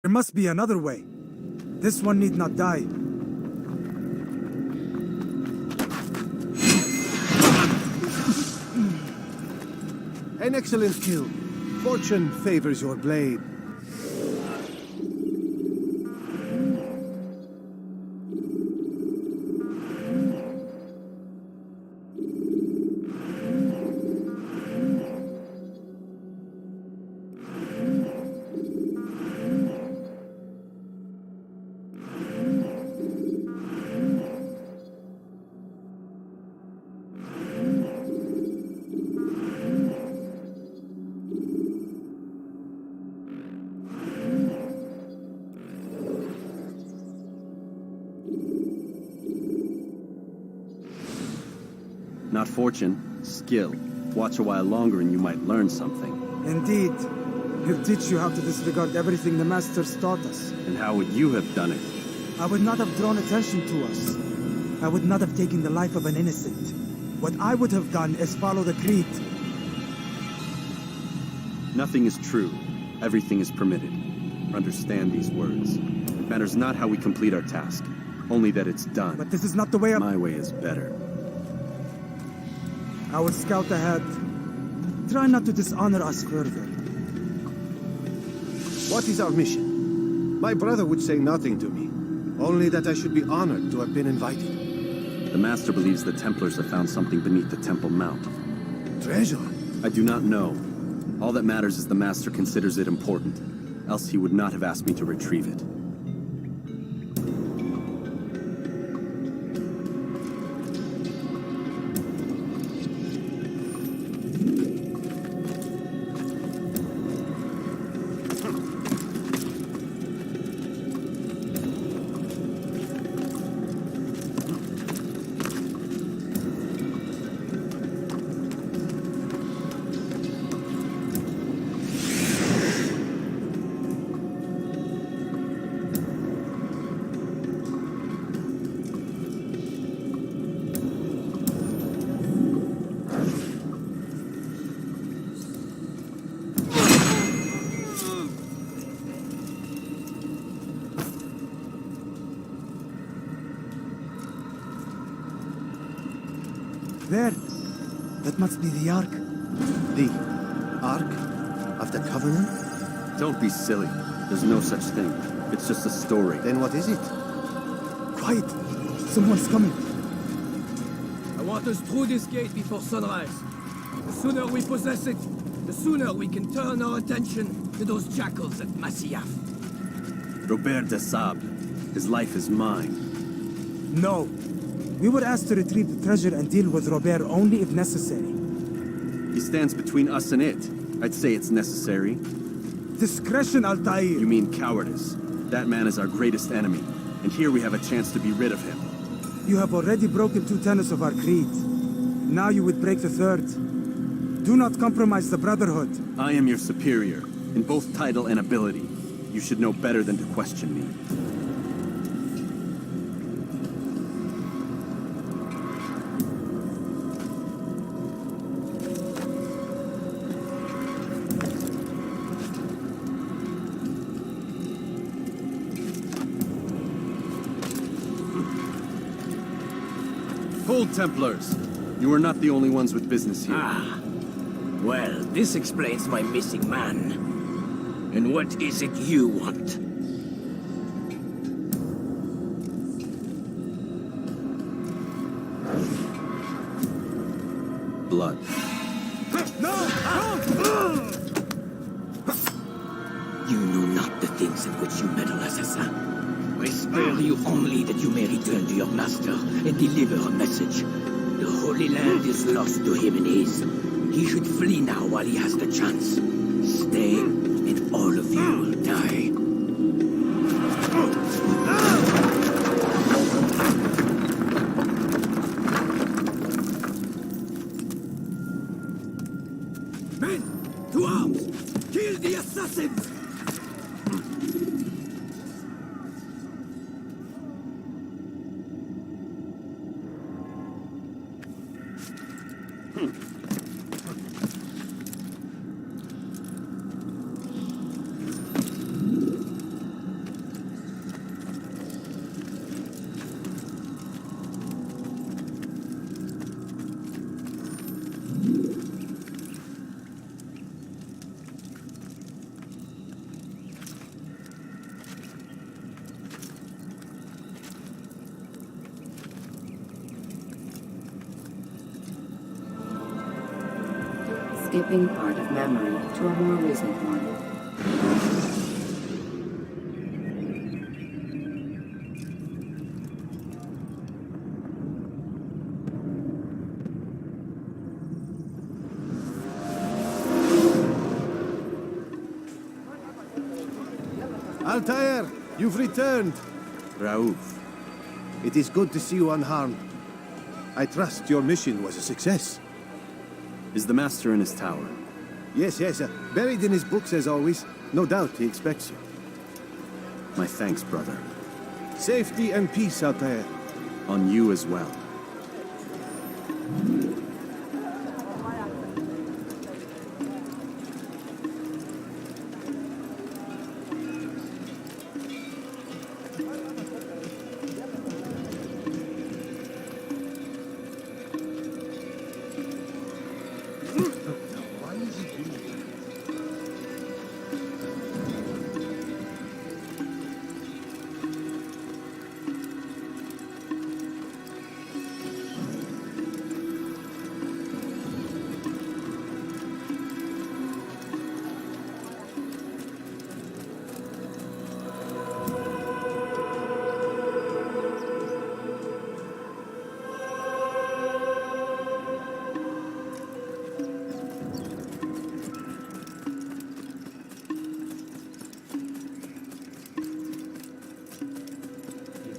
There must be another way. This one need not die. An excellent kill. Fortune favors your blade. Not fortune, skill. Watch a while longer and you might learn something. Indeed. He'll teach you how to disregard everything the Masters taught us. And how would you have done it? I would not have drawn attention to us. I would not have taken the life of an innocent. What I would have done is follow the creed. Nothing is true. Everything is permitted. Understand these words. It matters not how we complete our task, only that it's done. But this is not the way My way is better. I will scout ahead. Try not to dishonor us further. What is our mission? My brother would say nothing to me. Only that I should be honored to have been invited. The Master believes the Templars have found something beneath the Temple Mount. Treasure? I do not know. All that matters is the Master considers it important. Else he would not have asked me to retrieve it. There. That must be the Ark. The Ark of the Covenant? Don't be silly. There's no such thing. It's just a story. Then what is it? Quiet. Someone's coming. I want us through this gate before sunrise. The sooner we possess it, the sooner we can turn our attention to those jackals at Masyaf. Robert de Sable. His life is mine. No. We were asked to retrieve the treasure and deal with Robert only if necessary. He stands between us and it. I'd say it's necessary. Discretion, Altair. You mean cowardice. That man is our greatest enemy, and here we have a chance to be rid of him. You have already broken 2 tenets of our creed. Now you would break the 3rd. Do not compromise the Brotherhood. I am your superior, in both title and ability. You should know better than to question me. Hold, Templars! You are not the only ones with business here. Well, this explains my missing man. And what is it you want? Blood. You know not the things in which you meddle, assassin. I spare you only that you may return to your master and deliver a message. The Holy Land is lost to him and his. He should flee now while he has the chance. Stay, and all of you will die. Men, to arms! Kill the assassins! skipping part of memory to a more recent one. Altair, you've returned. Raouf, It is good to see you unharmed. I trust your mission was a success. is the Master in his tower? Yes, buried in his books as always. No doubt he expects you. My thanks, brother. Safety and peace, Altair. On you as well.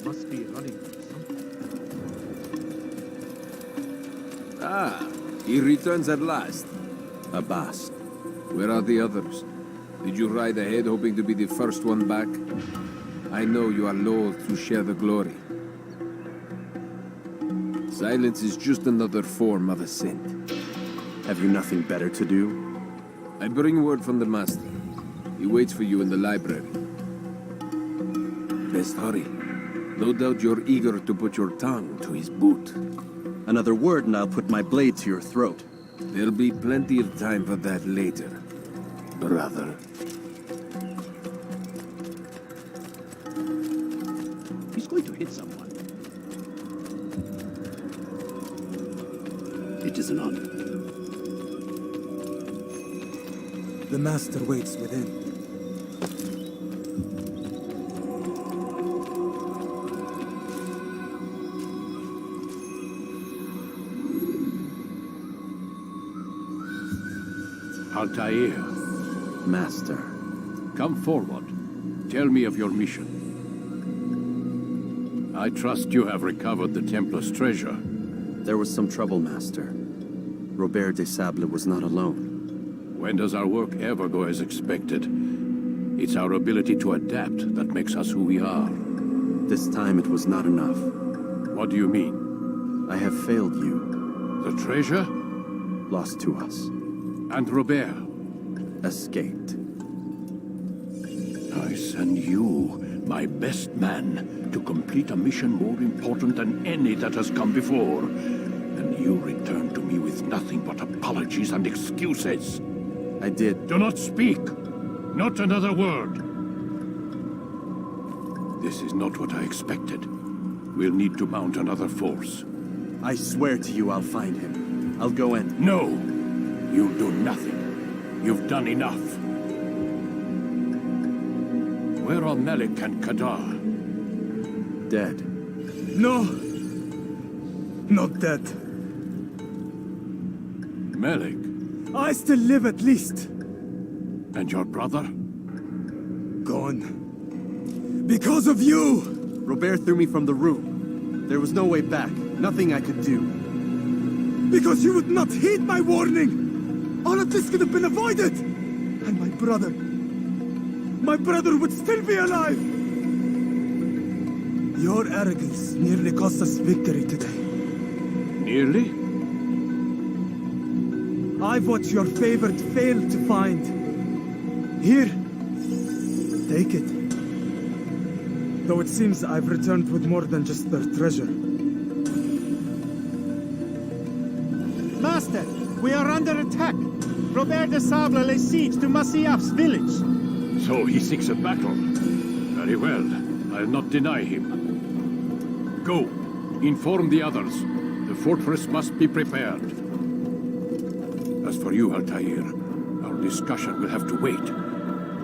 Must be running from something. Ah, he returns at last. Abbas. Where are the others? Did you ride ahead hoping to be the first one back? I know you are loath to share the glory. Silence is just another form of assent. Have you nothing better to do? I bring word from the Master. He waits for you in the library. Best hurry. No doubt you're eager to put your tongue to his boot. Another word and I'll put my blade to your throat. There'll be plenty of time for that later, brother. He's going to hit someone. It is an honor. The Master waits within. Altair, Master. come forward. Tell me of your mission. I trust you have recovered the Templar's treasure. There was some trouble, Master. Robert de Sable was not alone. When does our work ever go as expected? It's our ability to adapt that makes us who we are. This time it was not enough. What do you mean? I have failed you. The treasure? Lost to us. And Robert? Escaped. I send you, my best man, to complete a mission more important than any that has come before. And you return to me with nothing but apologies and excuses. I did. Do not speak! Not another word! This is not what I expected. We'll need to mount another force. I swear to you I'll find him. I'll go in. No! You do nothing. You've done enough. Where are Melik and Kadar? Dead. No! Not dead. Melik? I still live at least. And your brother? Gone. Because of you! Robert threw me from the room. There was no way back. Nothing I could do. Because you would not heed my warning! All of this could have been avoided! And my brother would still be alive! Your arrogance nearly cost us victory today. Nearly? I've watched your favorite fail to find. Here, take it. Though it seems I've returned with more than just their treasure. Master, we are under attack. Robert de Sable lays siege to Masyaf's village. So he seeks a battle. Very well. I'll not deny him. Go. Inform the others. The fortress must be prepared. As for you, Altair, our discussion will have to wait.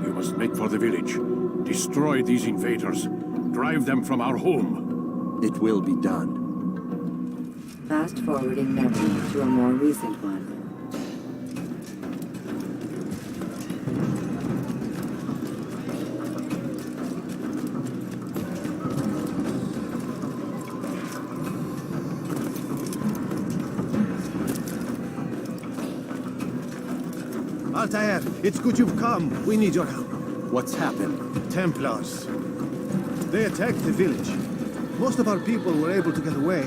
You must make for the village. Destroy these invaders. Drive them from our home. It will be done. Fast forwarding memory to a more recent one. Altair, it's good you've come. We need your help. What's happened? Templars. They attacked the village. Most of our people were able to get away.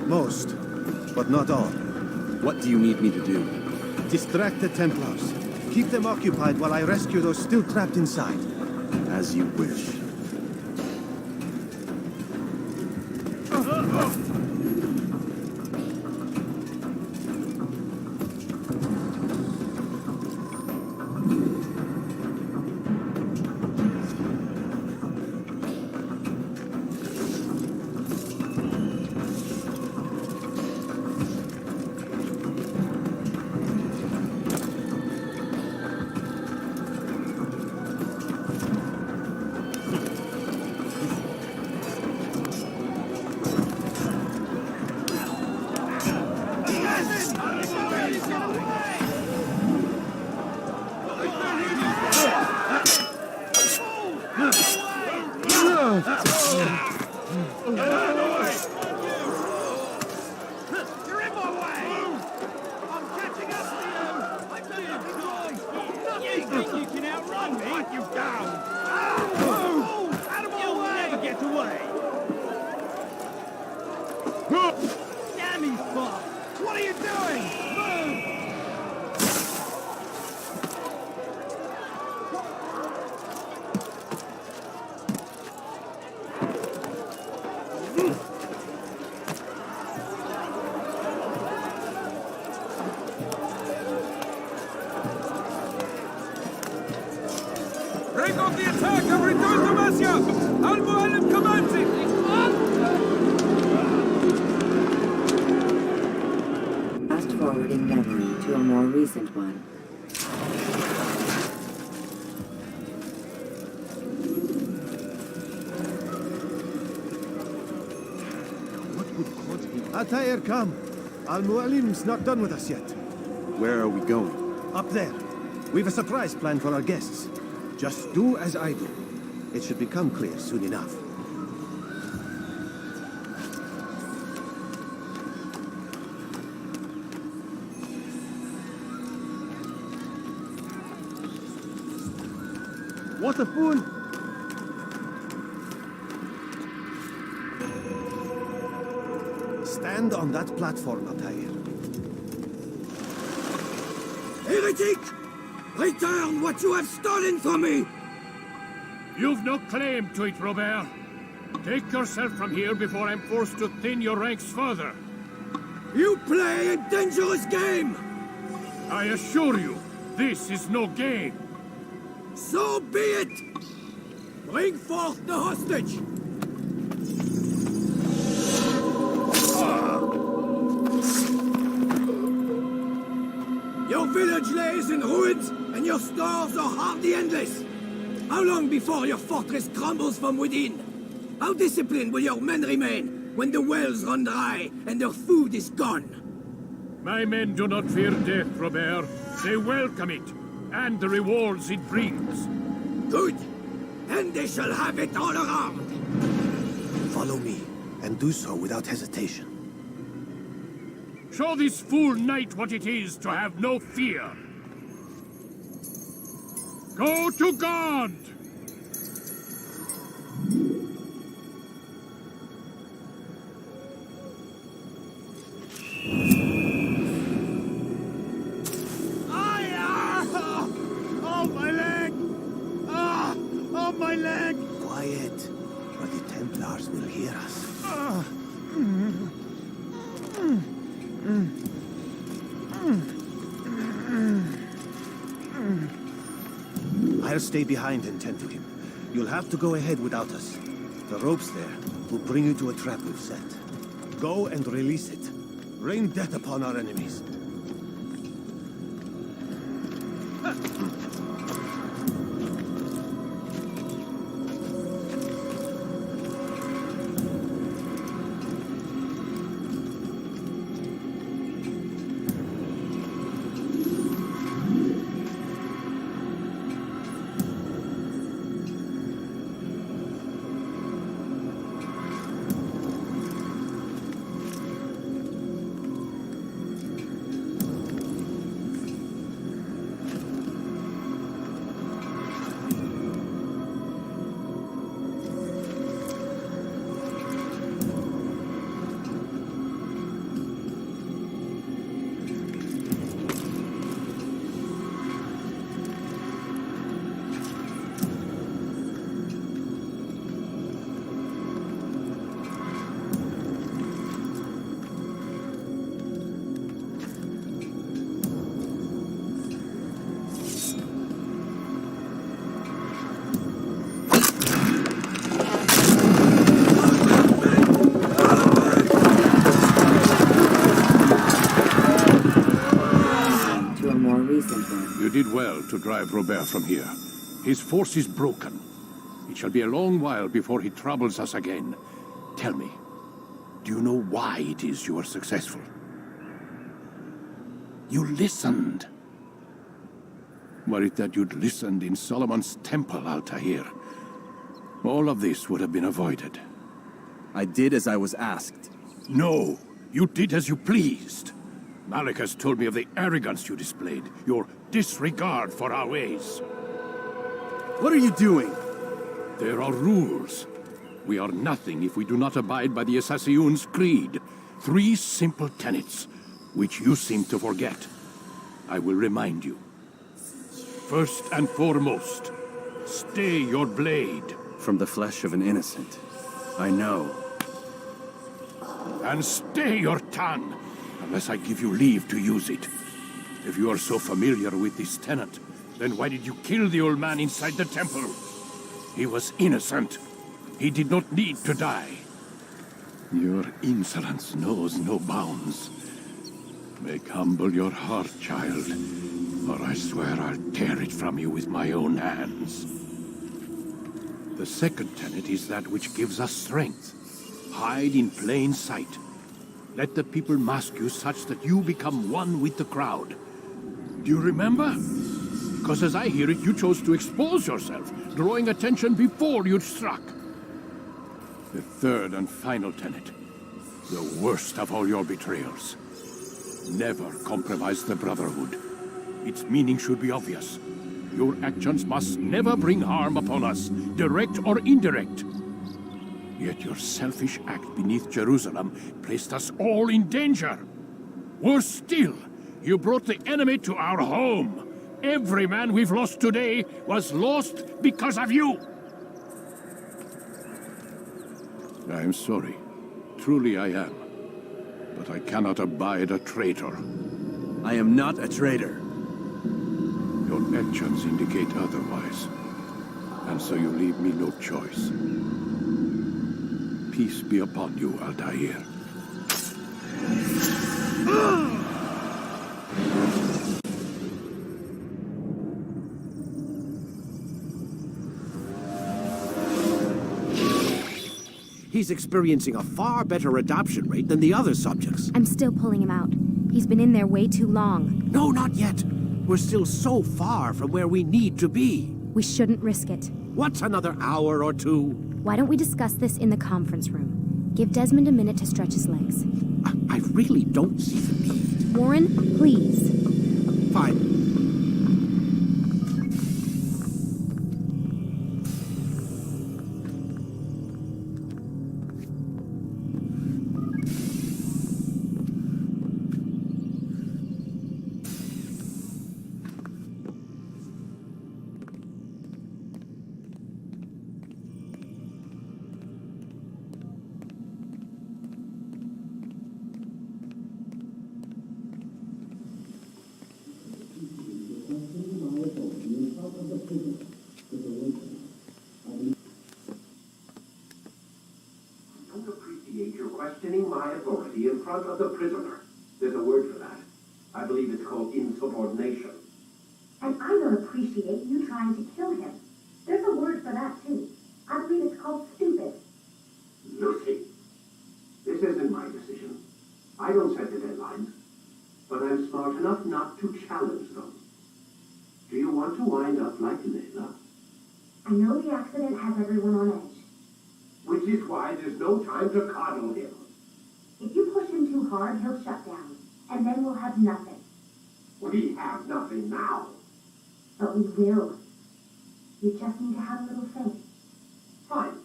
Most, but not all. What do you need me to do? Distract the Templars. Keep them occupied while I rescue those still trapped inside. As you wish. Break off the attack and return to Masya! Al-Mu'allim commands it! Fast forwarding memory to a more recent one. Altair, come. Al-Mu'allim's not done with us yet. Where are we going? Up there. We've a surprise plan for our guests. Just do as I do. It should become clear soon enough. What a fool! Stand on that platform, Altair. Heretic! Return what you have stolen from me! You've no claim to it, Robert. Take yourself from here before I'm forced to thin your ranks further. You play a dangerous game! I assure you, this is no game. So be it! Bring forth the hostage! Your village lays in ruins, and your stores are hardly endless. How long before your fortress crumbles from within? How disciplined will your men remain when the wells run dry and their food is gone? My men do not fear death, Robert. They welcome it, and the rewards it brings. Good. And they shall have it all around. Follow me, and do so without hesitation. Show this fool knight what it is to have no fear. Go to God! Oh, my leg! Ah! Oh, my leg! Quiet, or the Templars will hear us. I'll stay behind and tend to him. You'll have to go ahead without us. The ropes there will bring you to a trap we've set. Go and release it. Rain death upon our enemies. did well to drive Robert from here. His force is broken. It shall be a long while before he troubles us again. Tell me, do you know why it is you are successful? You listened. Were it that you'd listened in Solomon's temple, Altair, all of this would have been avoided. I did as I was asked. No, you did as you pleased. Malik has told me of the arrogance you displayed, your disregard for our ways. What are you doing? There are rules. We are nothing if we do not abide by the Assassin's creed. 3 simple tenets, which you seem to forget. I will remind you. First and foremost, stay your blade. From the flesh of an innocent. I know. And stay your tongue, unless I give you leave to use it. If you are so familiar with this tenet, then why did you kill the old man inside the temple? He was innocent. He did not need to die. Your insolence knows no bounds. Make humble your heart, child, or I swear I'll tear it from you with my own hands. The second tenet is that which gives us strength. Hide in plain sight. Let the people mask you such that you become one with the crowd. Do you remember? Because as I hear it, you chose to expose yourself, drawing attention before you'd struck. The third and final tenet. The worst of all your betrayals. Never compromise the Brotherhood. Its meaning should be obvious. Your actions must never bring harm upon us, direct or indirect. Yet your selfish act beneath Jerusalem placed us all in danger. Worse still, you brought the enemy to our home. Every man we've lost today was lost because of you. I am sorry. Truly I am. But I cannot abide a traitor. I am not a traitor. Your actions indicate otherwise. And so you leave me no choice. Peace be upon you, Altair. He's experiencing a far better adoption rate than the other subjects. I'm still pulling him out. He's been in there way too long. No, not yet. We're still so far from where we need to be. We shouldn't risk it. What's another hour or two? Why don't we discuss this in the conference room? Give Desmond a minute to stretch his legs. I really don't see the need. Warren, please. Fine. Questioning my authority in front of the prisoner. There's a word for that. I believe it's called insubordination. And I don't appreciate you trying to kill him. There's a word for that, too. I believe it's called stupid. Lucy, this isn't my decision. I don't set the deadlines. But I'm smart enough not to challenge them. Do you want to wind up like Layla? I know the accident has everyone on edge. Which is why there's no time to coddle him. If you push him too hard, he'll shut down. And then we'll have nothing. We have nothing now. But we will. You just need to have a little faith. Fine.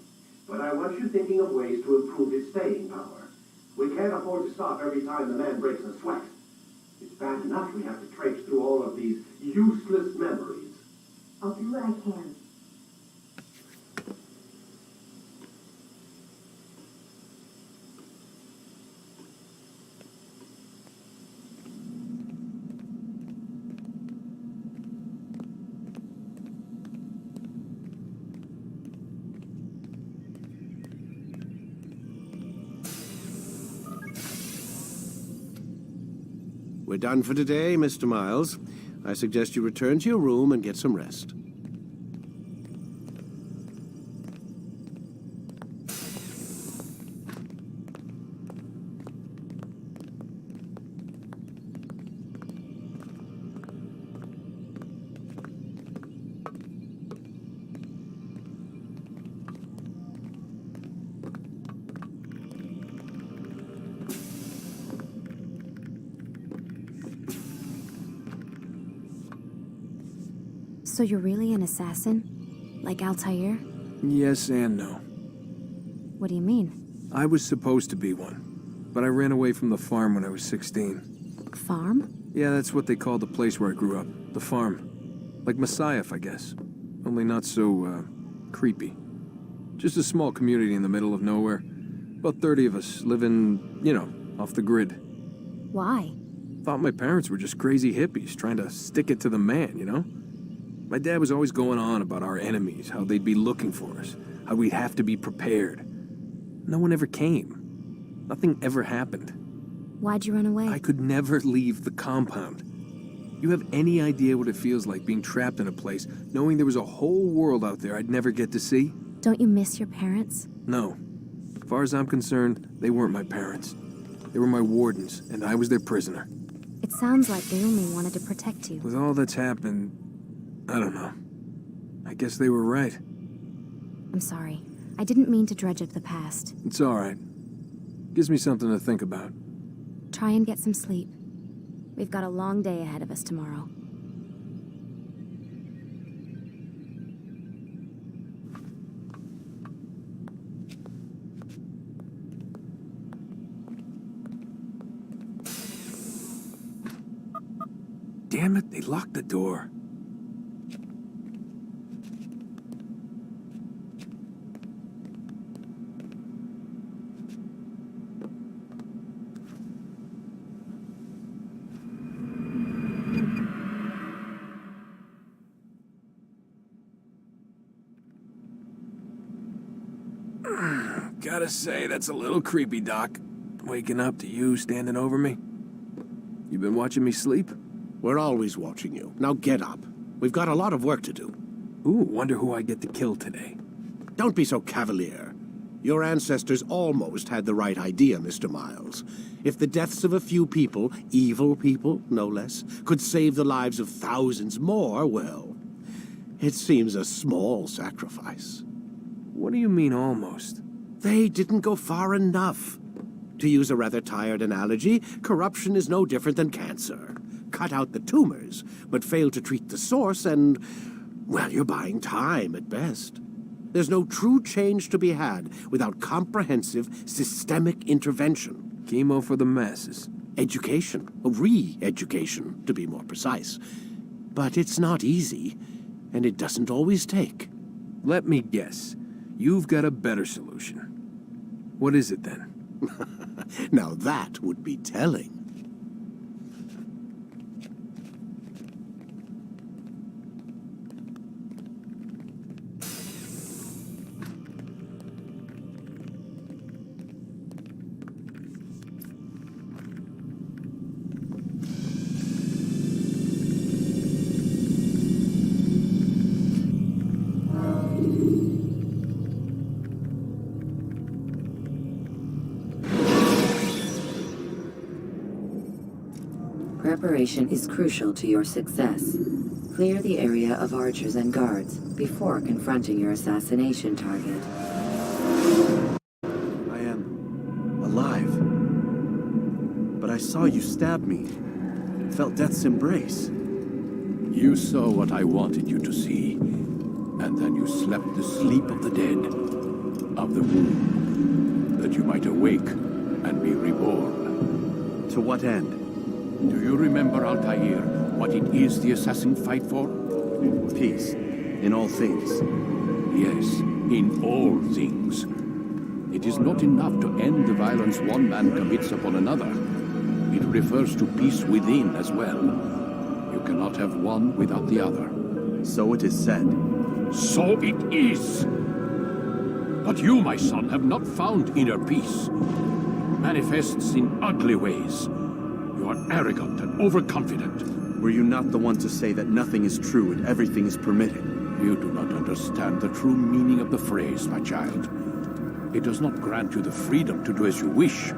But I want you thinking of ways to improve his staying power. We can't afford to stop every time the man breaks a sweat. It's bad enough we have to traipse through all of these useless memories. I'll do what I can. We're done for today, Mr. Miles. I suggest you return to your room and get some rest. So you're really an assassin? Like Altair? Yes and no. What do you mean? I was supposed to be one, but I ran away from the farm when I was 16. Farm? Yeah, that's what they called the place where I grew up. The farm. Like Messiah, I guess. Only not so, creepy. Just a small community in the middle of nowhere. About 30 of us living, you know, off the grid. Why? Thought my parents were just crazy hippies trying to stick it to the man, you know? My dad was always going on about our enemies, how they'd be looking for us, how we'd have to be prepared. No one ever came. Nothing ever happened. Why'd you run away? I could never leave the compound. You have any idea what it feels like being trapped in a place, knowing there was a whole world out there I'd never get to see? Don't you miss your parents? No. As far as I'm concerned, they weren't my parents. They were my wardens, and I was their prisoner. It sounds like they only wanted to protect you. With all that's happened, I don't know. I guess they were right. I'm sorry. I didn't mean to dredge up the past. It's all right. Gives me something to think about. Try and get some sleep. We've got a long day ahead of us tomorrow. Damn it, they locked the door. Gotta say, that's a little creepy, Doc. Waking up to you standing over me. You been watching me sleep? We're always watching you. Now get up. We've got a lot of work to do. Ooh, wonder who I get to kill today. Don't be so cavalier. Your ancestors almost had the right idea, Mr. Miles. If the deaths of a few people, evil people, no less, could save the lives of thousands more, well, it seems a small sacrifice. What do you mean, almost? They didn't go far enough. To use a rather tired analogy, corruption is no different than cancer. Cut out the tumors, but fail to treat the source and, well, you're buying time at best. There's no true change to be had without comprehensive, systemic intervention. Chemo for the masses. Education, re-education, to be more precise. But it's not easy, and it doesn't always take. Let me guess. You've got a better solution. What is it, then? Now that would be telling. Preparation is crucial to your success. Clear the area of archers and guards before confronting your assassination target. I am alive. But I saw you stab me. Felt death's embrace. You saw what I wanted you to see, and then you slept the sleep of the dead, of the womb, that you might awake and be reborn. To what end? Do you remember, Altair, what it is the assassin fight for? Peace. In all things. Yes, in all things. It is not enough to end the violence one man commits upon another. It refers to peace within as well. You cannot have one without the other. So it is said. So it is! But you, my son, have not found inner peace. It manifests in ugly ways. You are arrogant and overconfident. Were you not the one to say that nothing is true and everything is permitted? You do not understand the true meaning of the phrase, my child. It does not grant you the freedom to do as you wish.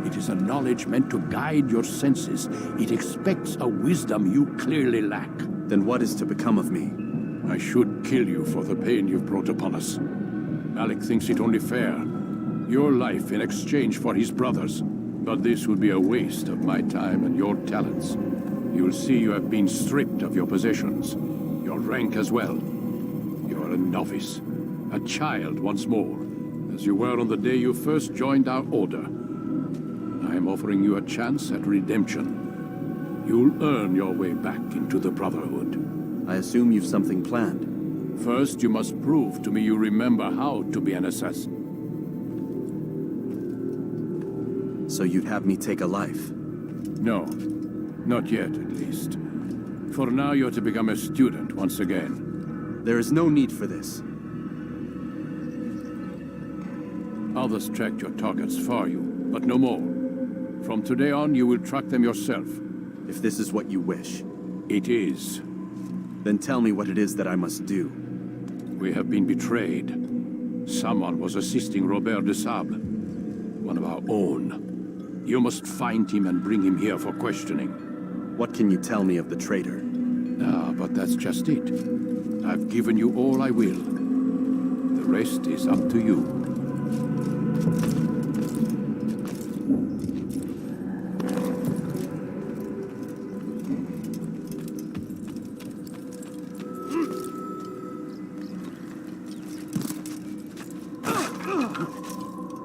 It is a knowledge meant to guide your senses. It expects a wisdom you clearly lack. Then what is to become of me? I should kill you for the pain you've brought upon us. Alec thinks it only fair. Your life in exchange for his brother's. But this would be a waste of my time and your talents. You'll see you have been stripped of your possessions. Your rank as well. You are a novice. A child once more. As you were on the day you first joined our order. I am offering you a chance at redemption. You'll earn your way back into the Brotherhood. I assume you've something planned. First, you must prove to me you remember how to be an assassin. So you'd have me take a life? No. Not yet, at least. For now, you're to become a student once again. There is no need for this. Others tracked your targets for you, but no more. From today on, you will track them yourself. If this is what you wish. It is. Then tell me what it is that I must do. We have been betrayed. Someone was assisting Robert de Sable, one of our own. You must find him and bring him here for questioning. What can you tell me of the traitor? Ah, but that's just it. I've given you all I will. The rest is up to you.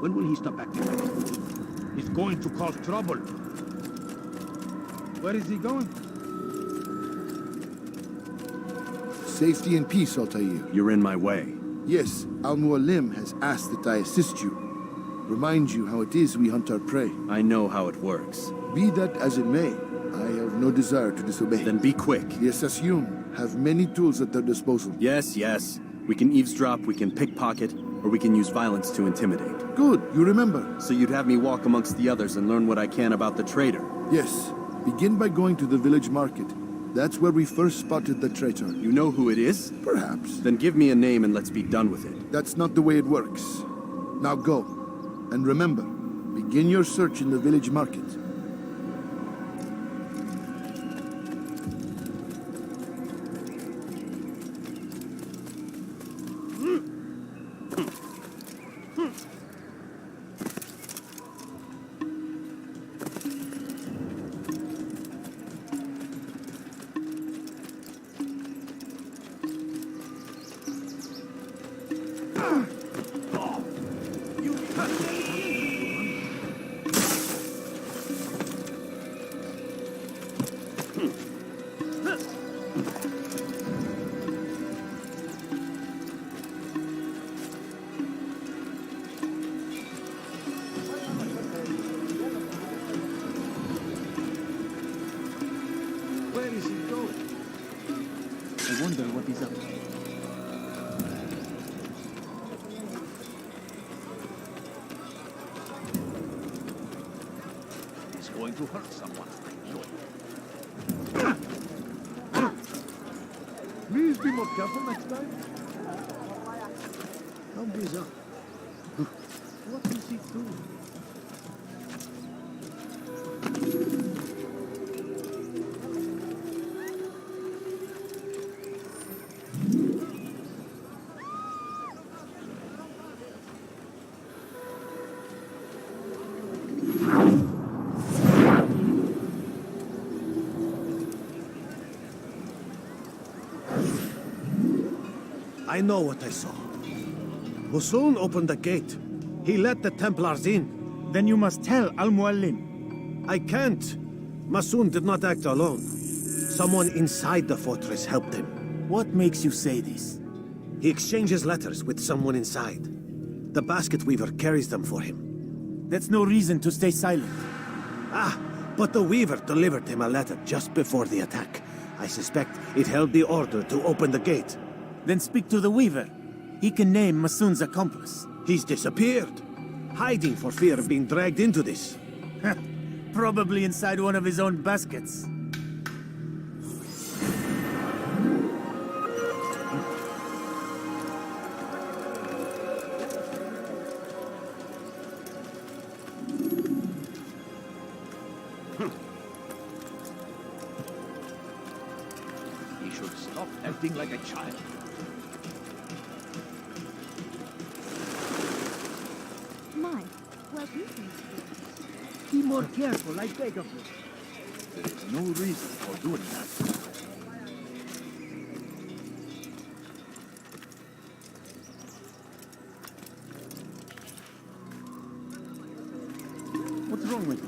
When will he stop acting like a fool? He's going to cause trouble. Where is he going? Safety and peace, Altair. You're in my way. Yes, Al-Mualim has asked that I assist you. Remind you how it is we hunt our prey. I know how it works. Be that as it may, I have no desire to disobey. Then be quick. The Assassin have many tools at their disposal. Yes, yes. We can eavesdrop, we can pickpocket, or we can use violence to intimidate. Good, you remember. So you'd have me walk amongst the others and learn what I can about the traitor? Yes. Begin by going to the village market. That's where we first spotted the traitor. You know who it is? Perhaps. Then give me a name and let's be done with it. That's not the way it works. Now go. And remember, begin your search in the village market. Where is he going? I wonder what he's up to. He's going to hurt someone. Please be more careful next time. How bizarre. What is he doing? I know what I saw. Musun opened the gate. He let the Templars in. Then you must tell Al-Mualim. I can't. Masun did not act alone. Someone inside the fortress helped him. What makes you say this? He exchanges letters with someone inside. The basket weaver carries them for him. That's no reason to stay silent. Ah, but the weaver delivered him a letter just before the attack. I suspect it held the order to open the gate. Then speak to the weaver. He can name Masun's accomplice. He's disappeared, hiding for fear of being dragged into this. Probably inside one of his own baskets. acting like a child. My, well, you seem to Be more careful, I beg of you. There is no reason for doing that. What's wrong with you?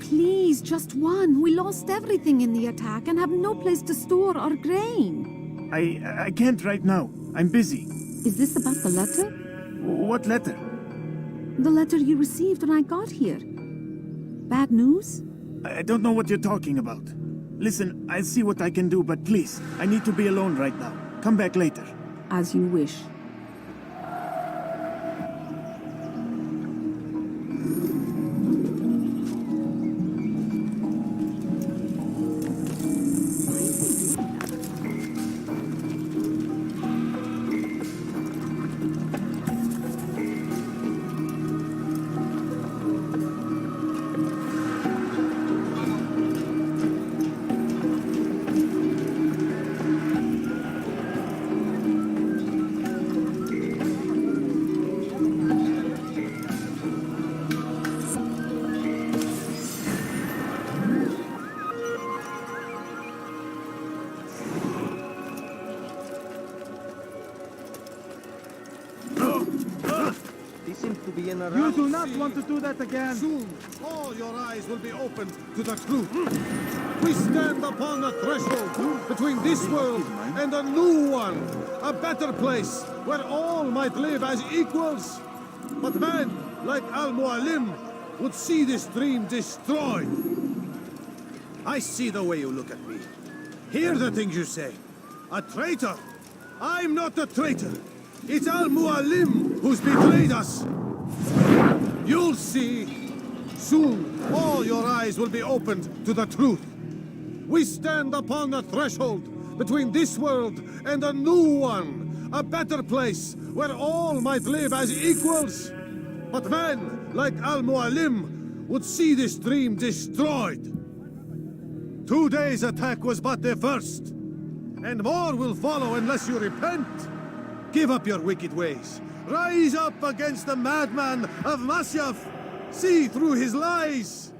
Please, just one. We lost everything in the attack and have no place to store our grain. I can't right now. I'm busy. Is this about the letter? What letter? The letter you received when I got here. Bad news? I don't know what you're talking about. Listen, I'll see what I can do, but please, I need to be alone right now. Come back later. As you wish. You do not want to do that again. Soon, all your eyes will be opened to the truth. We stand upon the threshold between this world and a new one, a better place where all might live as equals. But man, like Al-Mualim, would see this dream destroyed. I see the way you look at me. Hear the things you say. A traitor? I'm not a traitor. It's Al-Mualim who's betrayed us. You'll see. Soon, all your eyes will be opened to the truth. We stand upon the threshold between this world and a new one, a better place where all might live as equals. But man, like Al-Mualim, would see this dream destroyed. Today's attack was but the first, and more will follow unless you repent. Give up your wicked ways. Rise up against the madman of Masyaf. See through his lies.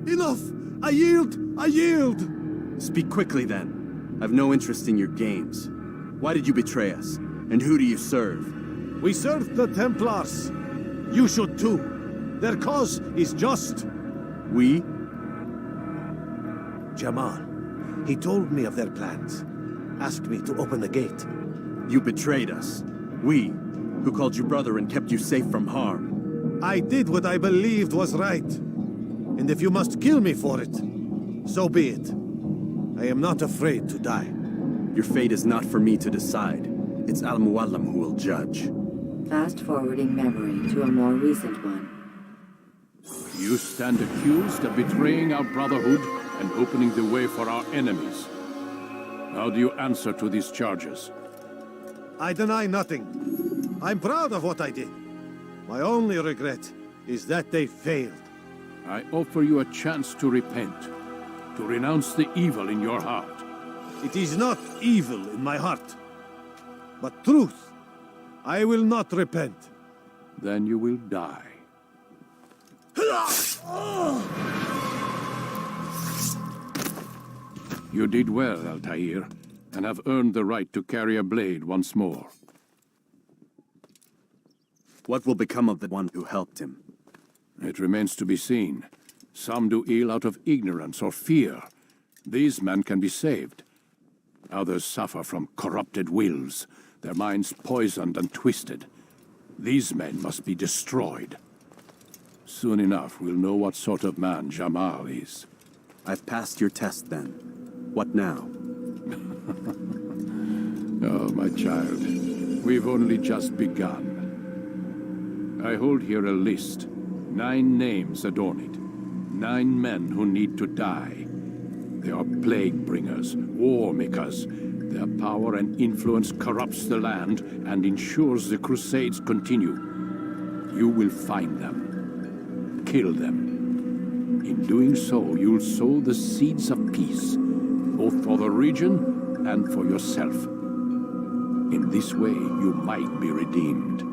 Enough! I yield! I yield! Speak quickly then. I've no interest in your games. Why did you betray us? And who do you serve? We serve the Templars. You should too. Their cause is just. We? Jamal. He told me of their plans. Asked me to open the gate. You betrayed us. We, who called you brother and kept you safe from harm. I did what I believed was right. And if you must kill me for it, so be it. I am not afraid to die. Your fate is not for me to decide. It's Al-Mualim who will judge. Fast-forwarding memory to a more recent one. You stand accused of betraying our Brotherhood and opening the way for our enemies. How do you answer to these charges? I deny nothing. I'm proud of what I did. My only regret is that they failed. I offer you a chance to repent, to renounce the evil in your heart. It is not evil in my heart, but truth. I will not repent. Then you will die. You did well, Altair, and have earned the right to carry a blade once more. What will become of the one who helped him? It remains to be seen. Some do ill out of ignorance or fear. These men can be saved. Others suffer from corrupted wills, their minds poisoned and twisted. These men must be destroyed. Soon enough, we'll know what sort of man Jamal is. I've passed your test, then. What now? Oh, my child. We've only just begun. I hold here a list. 9 names adorn it. 9 men who need to die. They are plague bringers, war makers. Their power and influence corrupts the land and ensures the Crusades continue. You will find them. Kill them. In doing so, you'll sow the seeds of peace, both for the region and for yourself. In this way, you might be redeemed.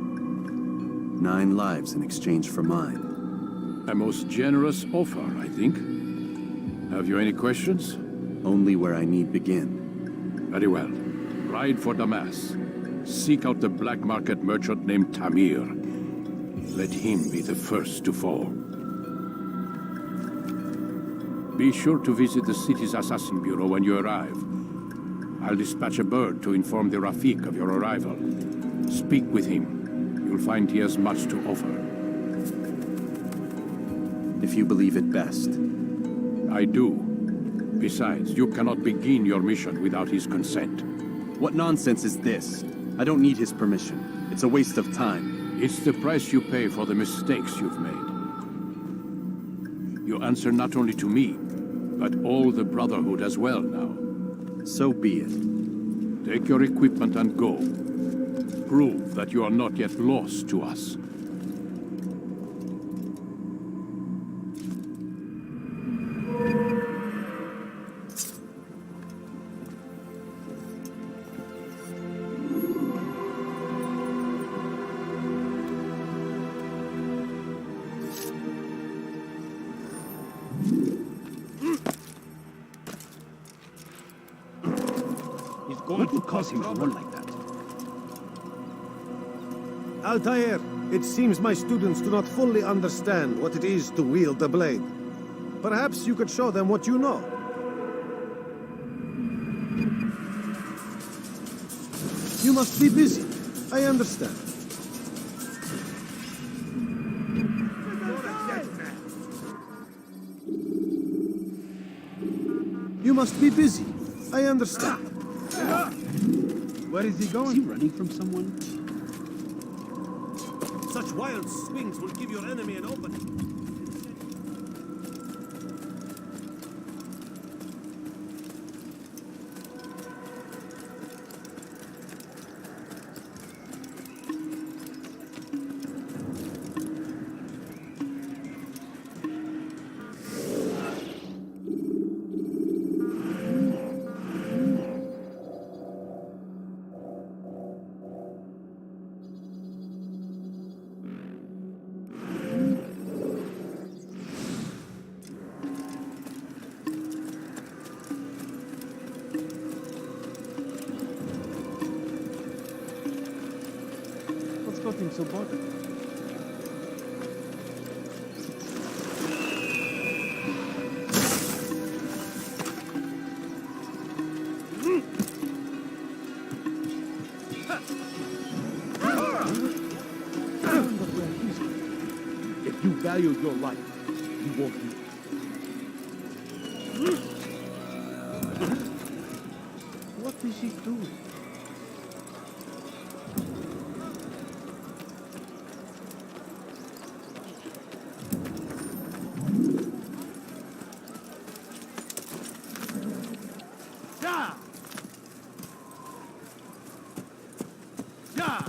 9 lives in exchange for mine. A most generous offer, I think. Have you any questions? Only where I need begin. Very well. Ride for Damas. Seek out the black market merchant named Tamir. Let him be the first to fall. Be sure to visit the city's assassin bureau when you arrive. I'll dispatch a bird to inform the Rafik of your arrival. Speak with him. You'll find he has much to offer. If you believe it best. I do. Besides, you cannot begin your mission without his consent. What nonsense is this? I don't need his permission. It's a waste of time. It's the price you pay for the mistakes you've made. You answer not only to me, but all the Brotherhood as well now. So be it. Take your equipment and go. Prove that you are not yet lost to us. What would cause him to run like that? Altair, it seems my students do not fully understand what it is to wield the blade. Perhaps you could show them what you know. You must be busy. I understand. You must be busy. I understand. Where is he going? Is he running from someone? Such wild swings will give your enemy an opening. got him so bothered? If you value your life, you won't leave. What is he doing? Yeah! Yeah!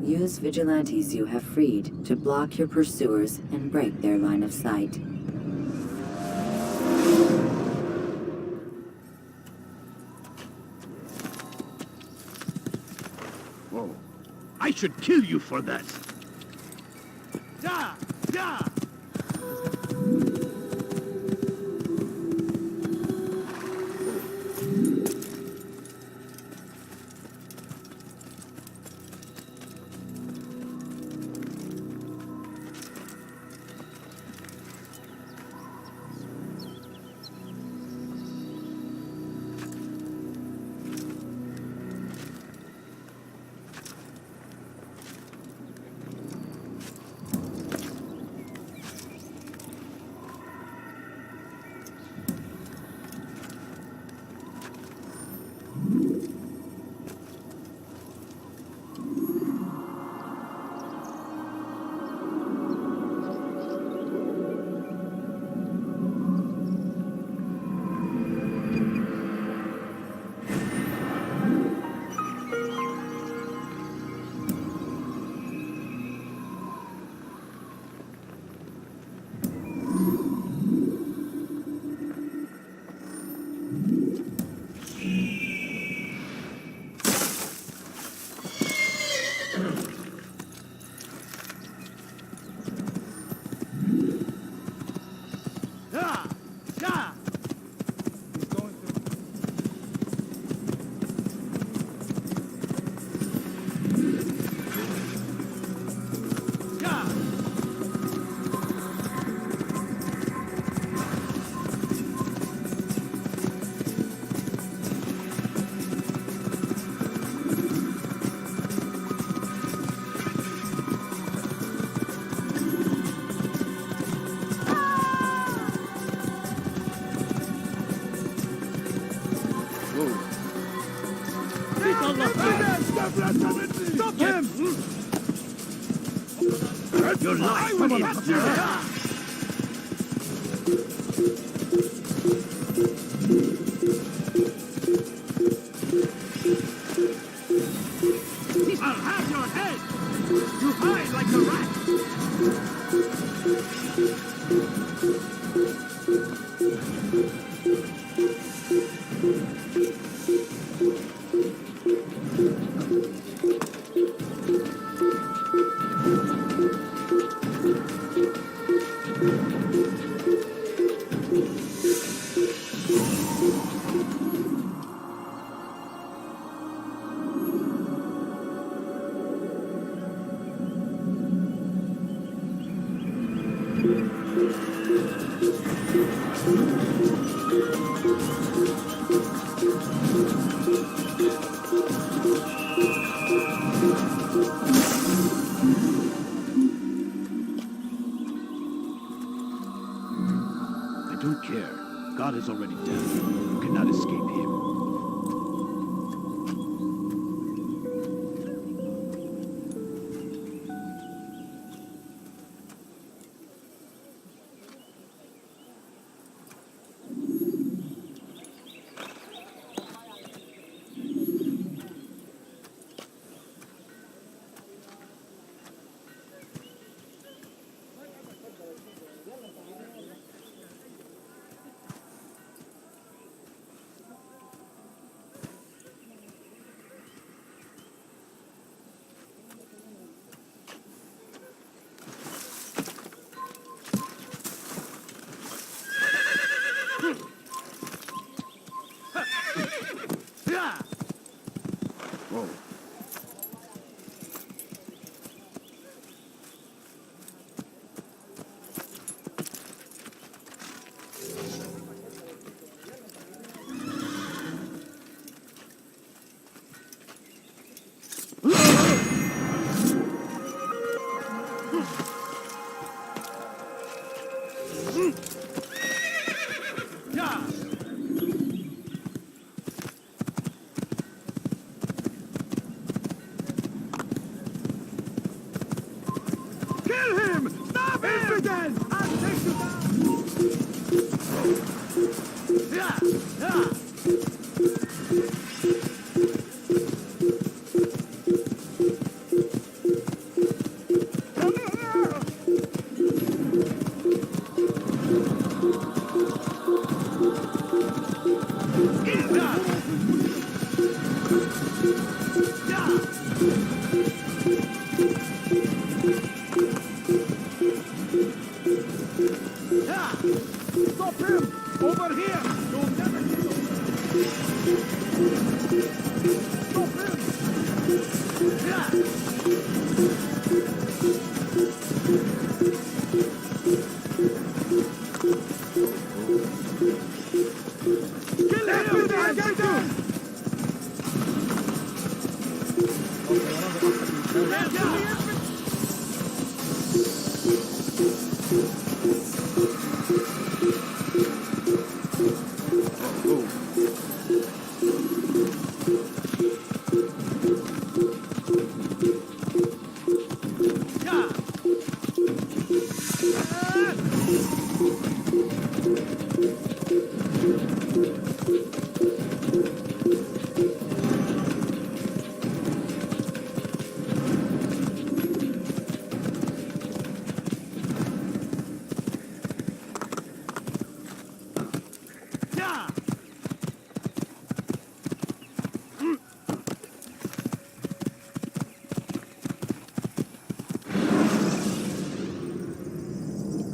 Use vigilantes you have freed to block your pursuers and break their line of sight. Whoa. I should kill you for that. Yeah! Yeah! Stop him! Your life will be after. I'll have your head! You hide like a rat! I don't care. God is already dead. You cannot escape him. Kill him! Stop him! Infidel! I'll take you down! Yeah! Yeah! Stop him! Over here! You'll never get him! Stop him! Yeah! Kill him! I got him!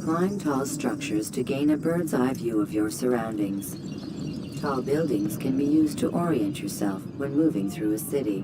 Climb tall structures to gain a bird's eye view of your surroundings. Tall buildings can be used to orient yourself when moving through a city.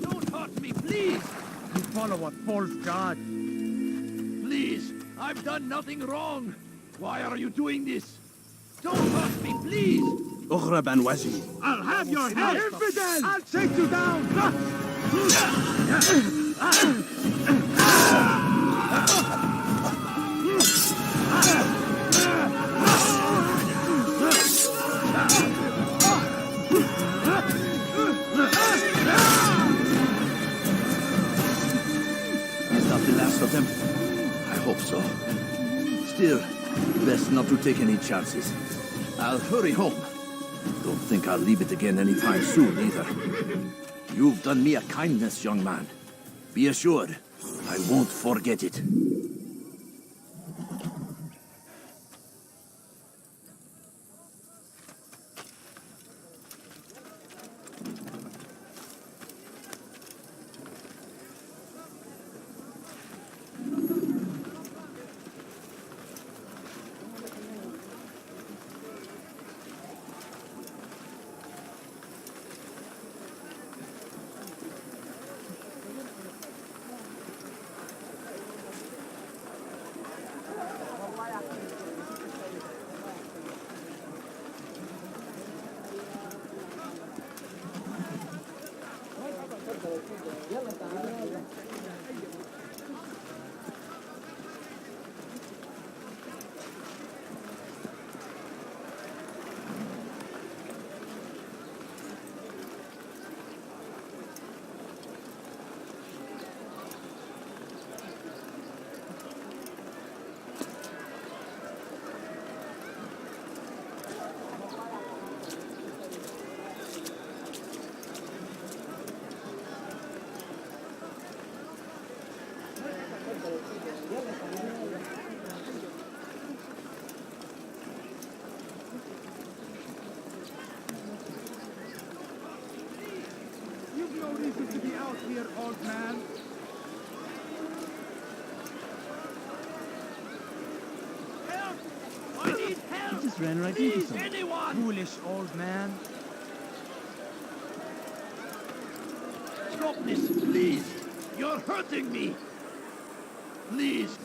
Don't hurt me, please! You follow a false god. Please, I've done nothing wrong. Why are you doing this? Don't hurt me, please! اغرب عن وجهي. I'll have your head! Infidel! I'll take you down! Is that the last of them? I hope so. Still, best not to take any chances. I'll hurry home. Don't think I'll leave it again anytime soon, either. You've done me a kindness, young man. Be assured, I won't forget it. no reason to be out here, old man. Help! I need help! He just ran right Please, into something. anyone! Foolish old man. Stop this, please! You're hurting me! Please!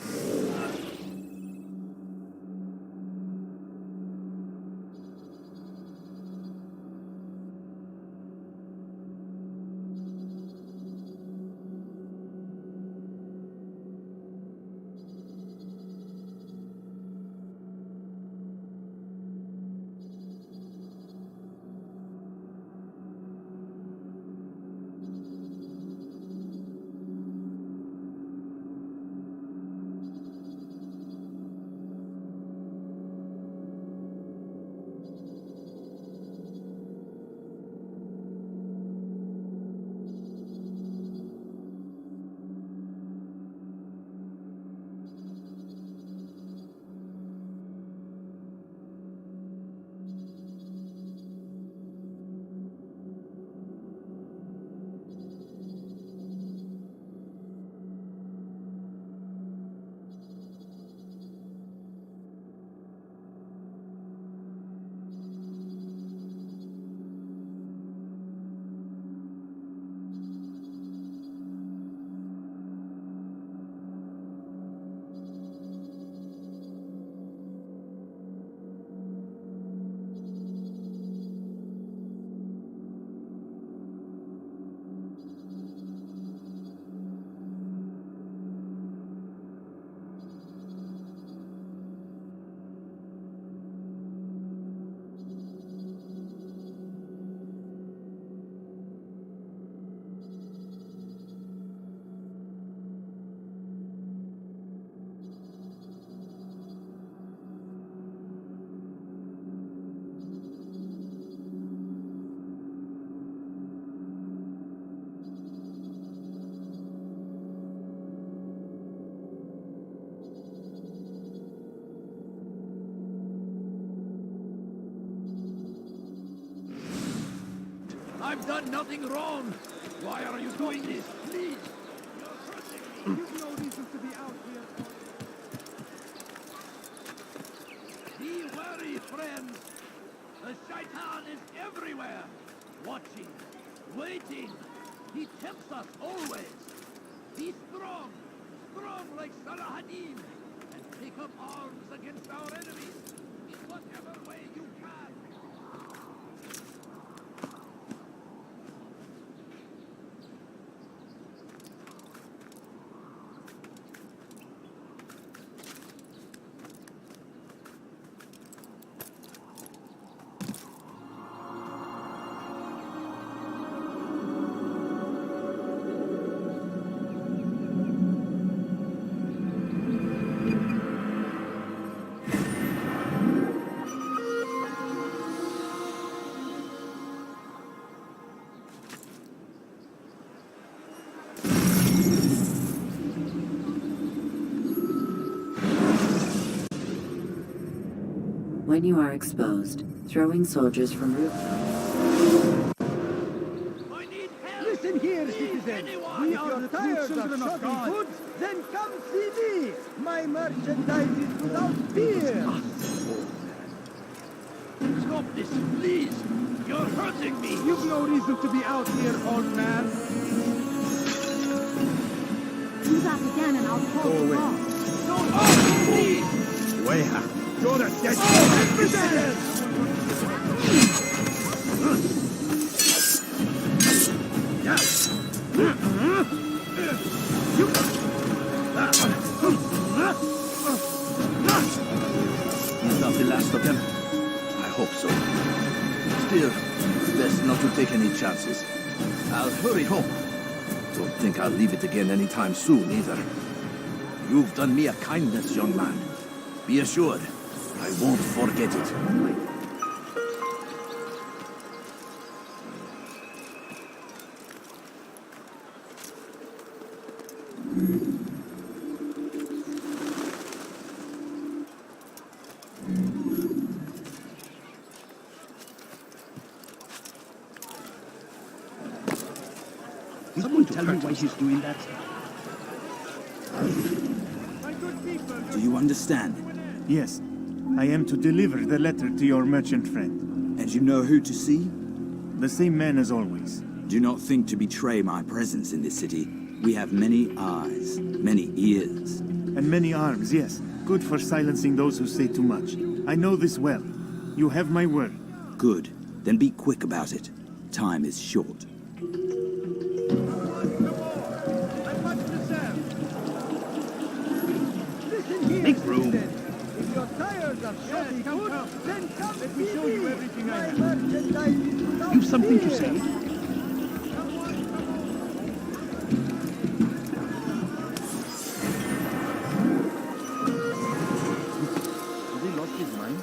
I've done nothing wrong! Why are you doing this? Please! You're hurting me! You've no reason to be out here. Be wary, friends! The Shaitan is everywhere! Watching, waiting! He tempts us always! Be strong! Strong like Salahadin! And take up arms against our enemies! In whatever way you can! When you are exposed, throwing soldiers from rooftops. Listen here, citizens. We are tired of shopping goods. Then come see me. My merchandise is without fear. Stop this, please! You're hurting me! You've no reason to be out here, old man. Do that again and I'll call the law. Oh, please! Weha. You're a dead Is that the last of them? I hope so. Still, best not to take any chances. I'll hurry home. Don't think I'll leave it again anytime soon, either. You've done me a kindness, young man. Be assured, I won't forget it. He's going to tell me why she's doing that. Do you understand? Yes, I am to deliver the letter to your merchant friend. And you know who to see? The same man as always. Do not think to betray my presence in this city. We have many eyes, many ears. And many arms, yes. Good for silencing those who say too much. I know this well. You have my word. Good. Then be quick about it. Time is short. Make room. If your tires are shorty good, then come let me show you everything I have. You've something to say? Has he lost his mind?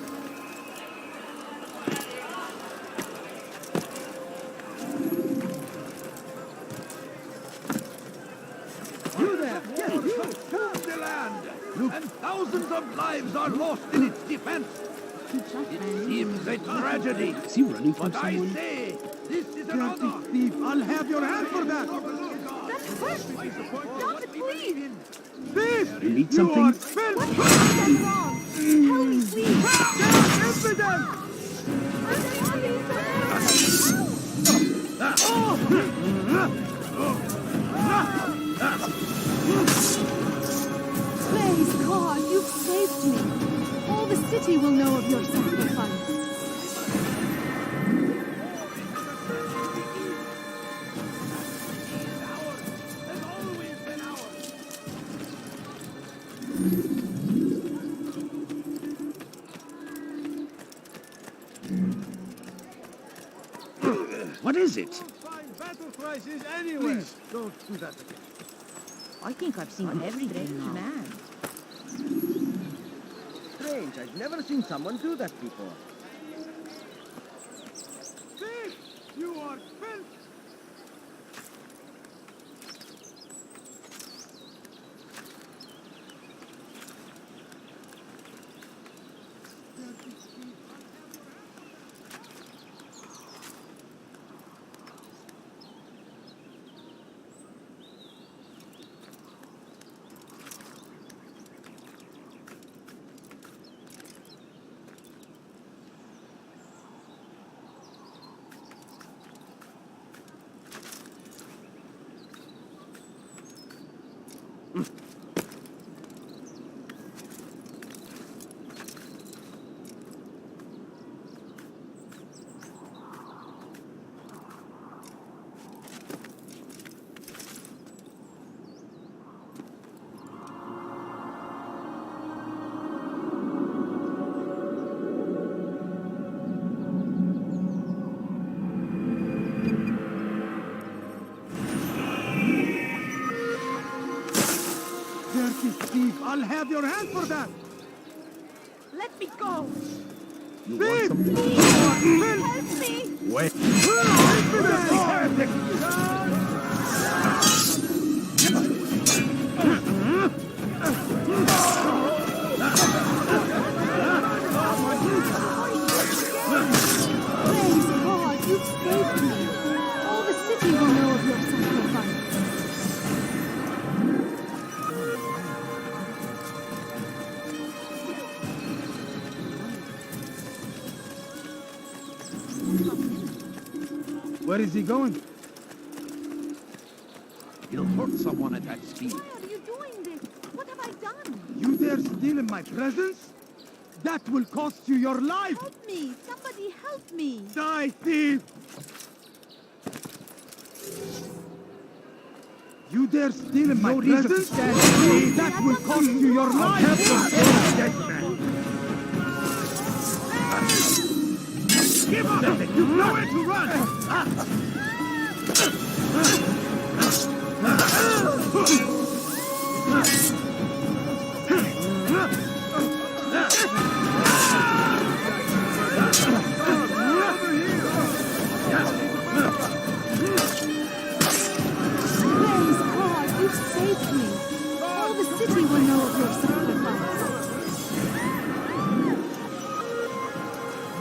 You there! Yes, you! Move the land! And thousands of lives are lost in its defense! It seems a tragedy. Is he running from someone? I say, this is another. Thief, I'll have your hand for that. That's first! Stop it, please! Thief! You need You something? are filth! What have I done wrong? Tell me, please! Praise God, you've saved me. All the city will know of your sacrifice. What is it? Find battle prices anywhere. Please, don't do that again. I think I've seen every great man. Strange, I've never seen someone do that before. Thief! You are filth! Dirty thief! I'll have your hand for that! Let me go! Thief! Help me! Wait. Praise God, you've saved me. All the city will know of your sacrifice. Where is he going? He'll hurt someone at that speed. Why are you doing this? What have I done? You dare steal in my presence? That will cost you your life! Help me! Somebody help me! Die, thief! You dare steal in my presence? That will cost you your life! Give up! You've nowhere to run! Praise God, you've saved me. All the city will know of your sacrifice.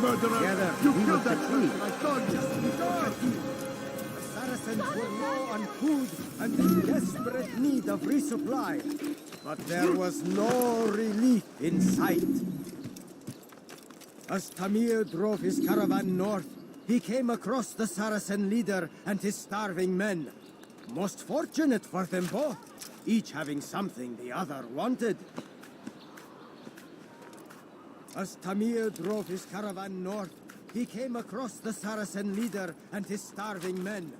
Murderer! Together, You we killed will that succeed. thief! I told you! Saracens were low on food and in desperate need of resupply. But there was no relief in sight. As Tamir drove his caravan north, he came across the Saracen leader and his starving men. Most fortunate for them both, each having something the other wanted. As Tamir drove his caravan north, he came across the Saracen leader and his starving men.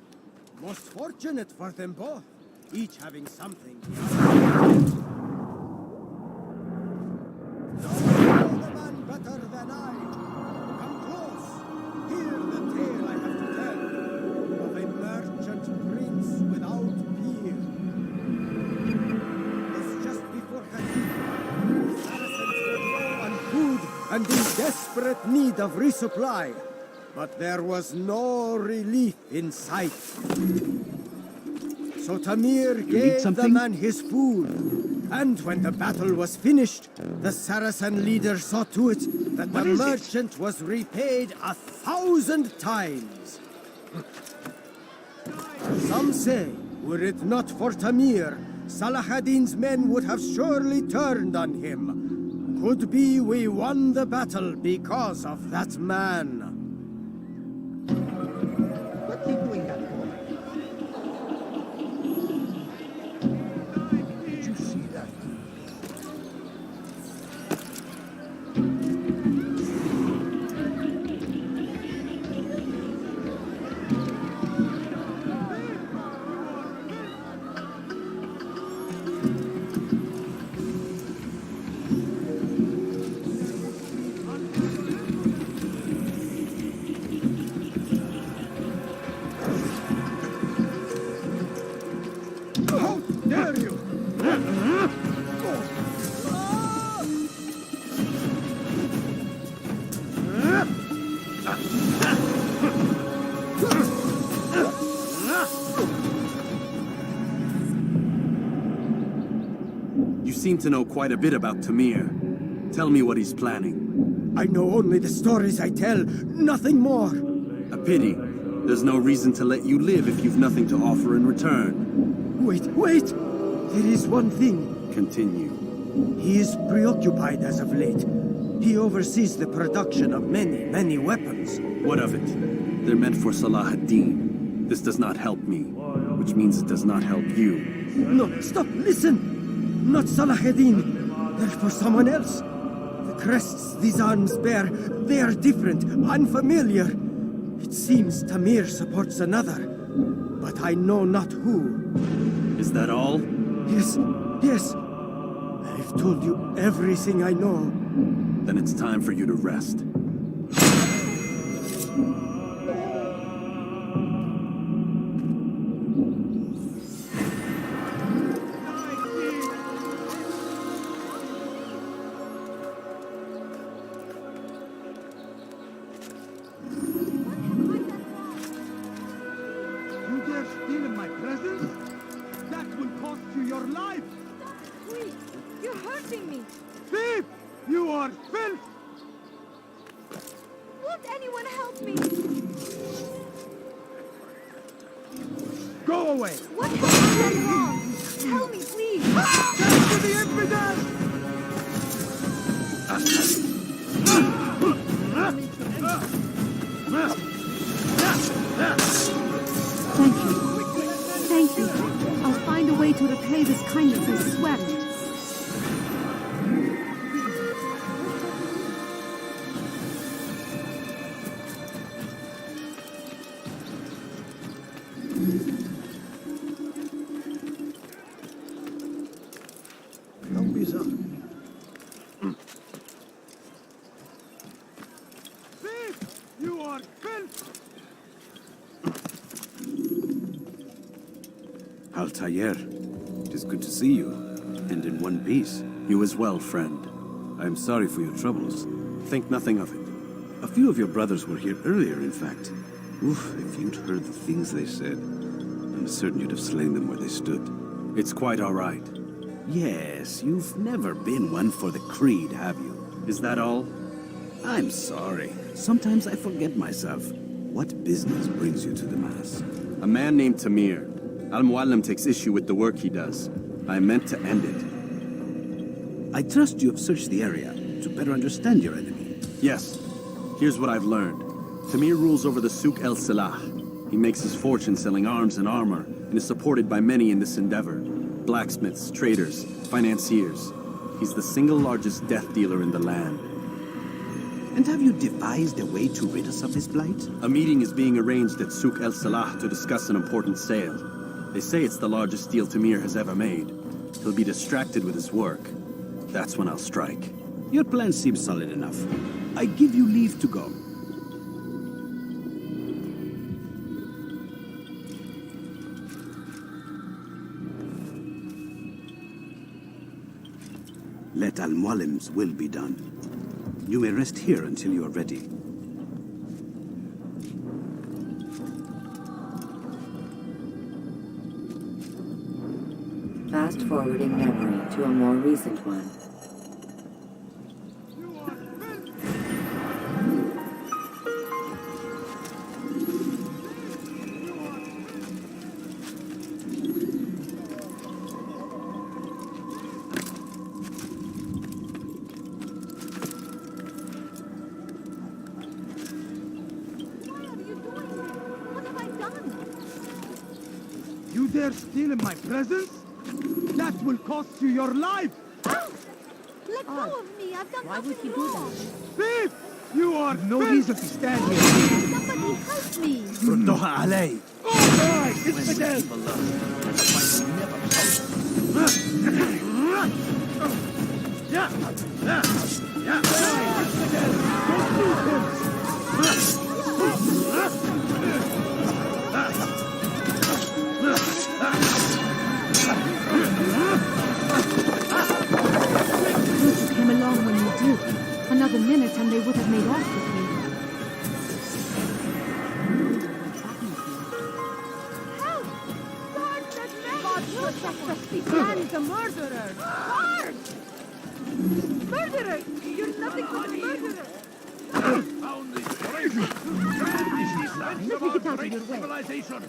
Most fortunate for them both, each having something the other. Don't know the man better than I. Come close. Hear the tale I have to tell of a merchant prince without peer. It's just before Khatib. The Saracens were low on food and in desperate need of resupply. But there was no relief in sight. So Tamir gave the man his food. And when the battle was finished, the Saracen leader saw to it that the merchant was repaid 1,000 times. Some say, were it not for Tamir, Salah ad-Din's men would have surely turned on him. Could be we won the battle because of that man. What's he doing that for? Did you see that? How dare you! You seem to know quite a bit about Tamir. Tell me what he's planning. I know only the stories I tell, nothing more. A pity. There's no reason to let you live if you've nothing to offer in return. Wait! There is one thing. Continue. He is preoccupied as of late. He oversees the production of many weapons. What of it? They're meant for Salah ad-Din. This does not help me, which means it does not help you. No, stop, listen! Not Salah ad-Din. They're for someone else. The crests these arms bear, they are different, unfamiliar. It seems Tamir supports another, but I know not who. Is that all? Yes. I've told you everything I know. Then it's time for you to rest. You dare steal in my presence? That will cost you your life! Please, you're hurting me. Thief! You are filth! Won't anyone help me? Go away! What have I done wrong? Tell me, please. Send to the infidels! Thank you. I'll find a way to repay this kindness, I swear. Don't be so. Thief! You are filth! Altair, it is good to see you, and in one piece. You as well, friend. I am sorry for your troubles. Think nothing of it. A few of your brothers were here earlier, in fact. Oof, if you'd heard the things they said, I'm certain you'd have slain them where they stood. It's quite all right. Yes, you've never been one for the creed, have you? Is that all? I'm sorry. Sometimes I forget myself. What business brings you to the Mass? A man named Tamir. Al-Mualim takes issue with the work he does. I meant to end it. I trust you have searched the area to better understand your enemy. Yes. Here's what I've learned. Tamir rules over the Souk El Salah. He makes his fortune selling arms and armor, and is supported by many in this endeavor. Blacksmiths, traders, financiers. He's the single largest death dealer in the land. And have you devised a way to rid us of his blight? A meeting is being arranged at Souk El Salah to discuss an important sale. They say it's the largest deal Tamir has ever made. He'll be distracted with his work. That's when I'll strike. Your plan seems solid enough. I give you leave to go. Let Al-Mualim's will be done. You may rest here until you are ready. Fast-forwarding memory to a more recent one. You dare steal in my presence? That will cost you your life! Let go of me. I've done Why would he do that? Thief! You are no reason to stand here. Somebody help me. ردوها علي. Alright, it's Fidel! You came along when you did. Another minute and they would have made off with me. Help! Guard that man! God, protect us! Man's a murderer! Guard! Murderer! You're nothing but a murderer! Found this treasure! This is Let me our get out of great your way. civilization!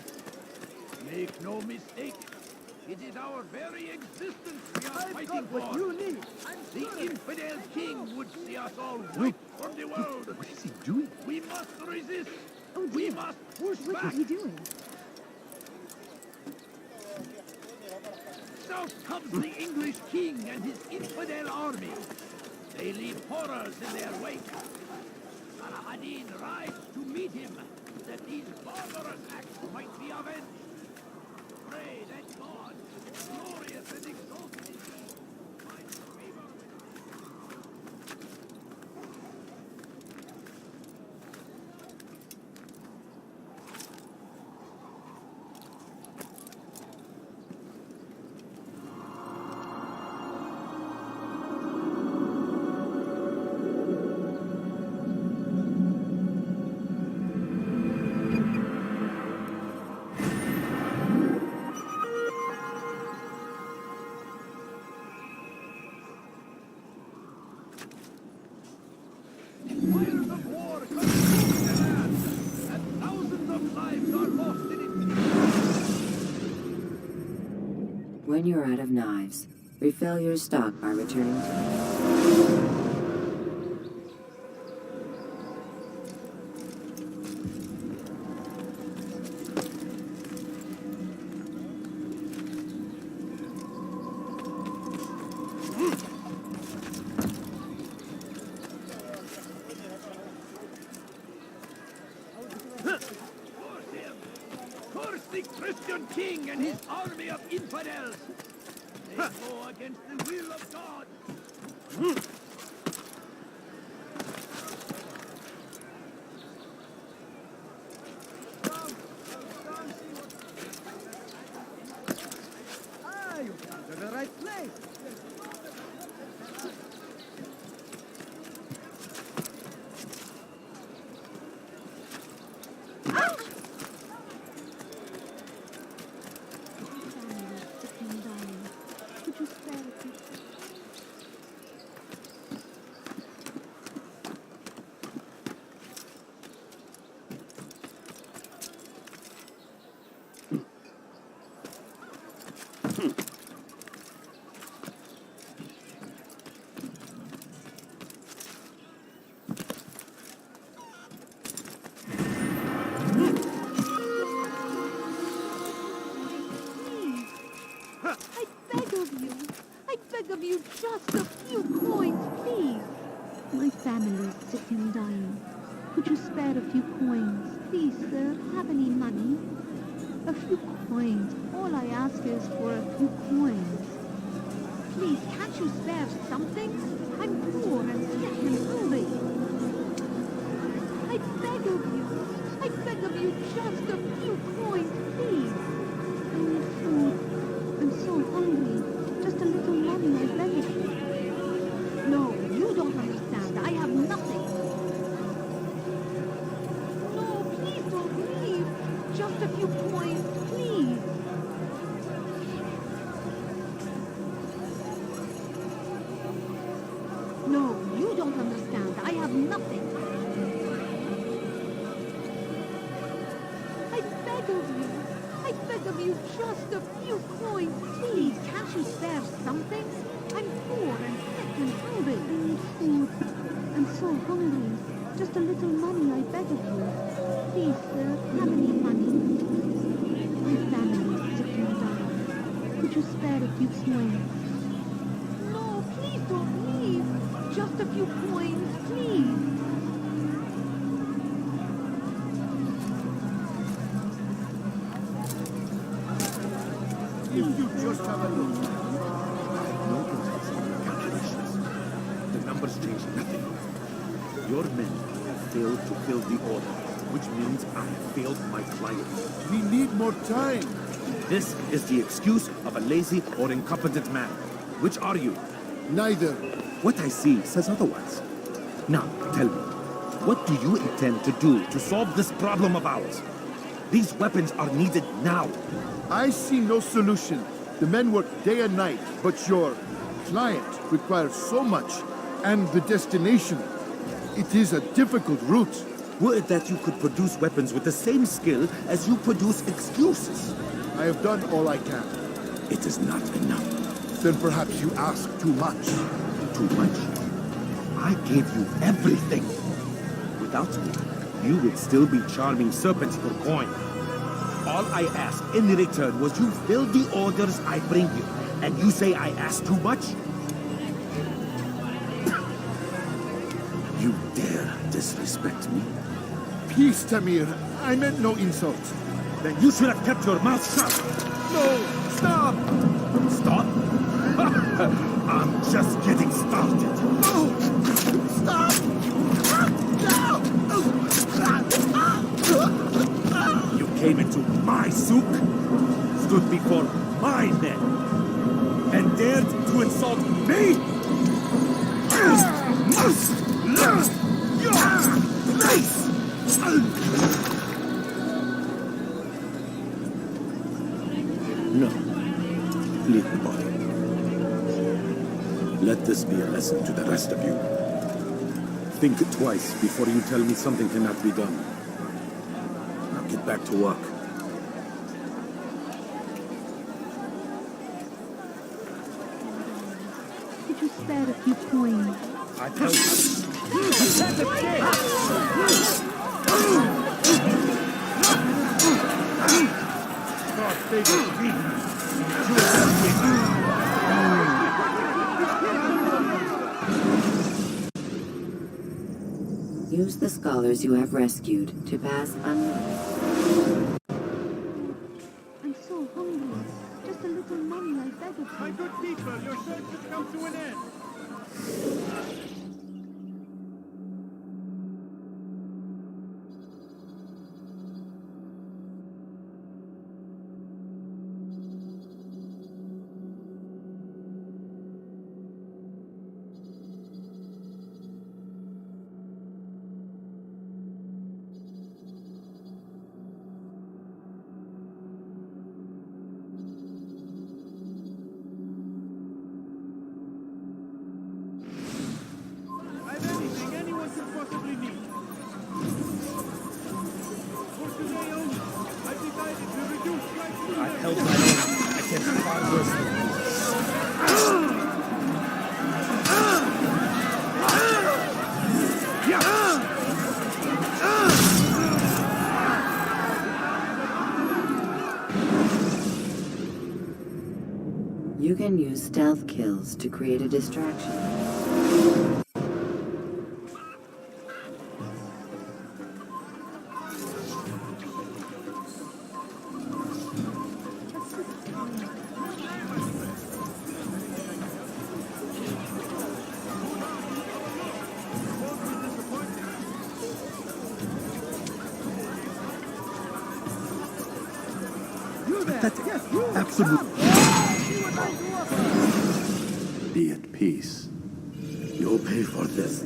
Make no mistake, it is our very existence we are fighting for! You need. The infidel king would see us all wiped from the world! What is he doing? We must resist! We must push back! What is he doing? South comes the English king and his infidel army. They leave horrors in their wake. Saladin rides to meet him, that these barbarous acts might be avenged. Pray that God, glorious and exalted, might favor with fires of war consume the land, and thousands of lives are lost in it. When you're out of knives, refill your stock by returning to Curse the Christian king and his army of infidels! They go against the will of God! Ah, you come to the right place. Could you spare it? you just a few coins, please? My family's sick and dying. Could you spare a few coins? Please, sir, have any money? A few coins. All I ask is for a few coins. Please, can't you spare something? I'm poor and sick and hungry. I beg of you, just a few coins, please. I need food. I'm so hungry. Just a little money, I beg of you. No, you don't understand. I have nothing. No, please don't leave. Just a few coins, please. No, you don't understand. I have nothing. I beg of you, just a few coins, please. Can't you spare something? I'm poor and sick and hungry. I need food. I'm so hungry. Just a little money, I beg of you. Please, sir, have any money? My family is sick and dying. Could you spare a few coins? No, please don't leave. Just a few coins, please. If you just have a look. No calculations. The numbers change nothing. Your men failed to fill the order, which means I failed my client. We need more time. This is the excuse of a lazy or incompetent man. Which are you? Neither. What I see says otherwise. Now, tell me, what do you intend to do to solve this problem of ours? These weapons are needed now. I see no solution. The men work day and night, but your client requires so much, and the destination. It is a difficult route. Were it that you could produce weapons with the same skill as you produce excuses? I have done all I can. It is not enough. Then perhaps you ask too much. Too much? I gave you everything. Without me, you would still be charming serpents for coin. All I ask in return was you fill the orders I bring you, and you say I ask too much? You dare disrespect me? Peace, Tamir. I meant no insult. Then you should have kept your mouth shut. No! Stop! Stop? I'm just getting started. No! Stop! You came into my souk, stood before my men, and dared to insult me? No. Leave the body. Let this be a lesson to the rest of you. Think twice before you tell me something cannot be done. Now get back to work. Could you spare a few coins? I tell you. God favor me. Use the scholars you have rescued to pass unnoticed. I'm so hungry. Just a little money, I beg of you. My good people, your search has come to an end. Anything anyone could possibly need. For today only, I decided to reduce flight to I held my own against far worse than You can use stealth kills to create a distraction. Absolutely. Be at peace. You'll pay for this.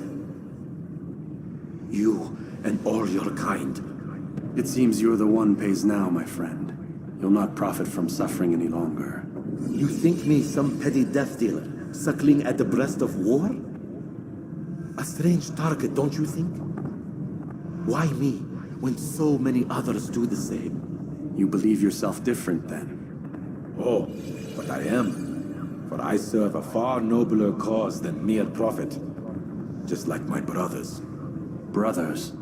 You and all your kind. It seems you're the one pays now, my friend. You'll not profit from suffering any longer. You think me some petty death dealer, suckling at the breast of war? A strange target, don't you think? Why me, when so many others do the same? You believe yourself different, then? Oh, but I am. For I serve a far nobler cause than mere profit. Just like my brothers. Brothers?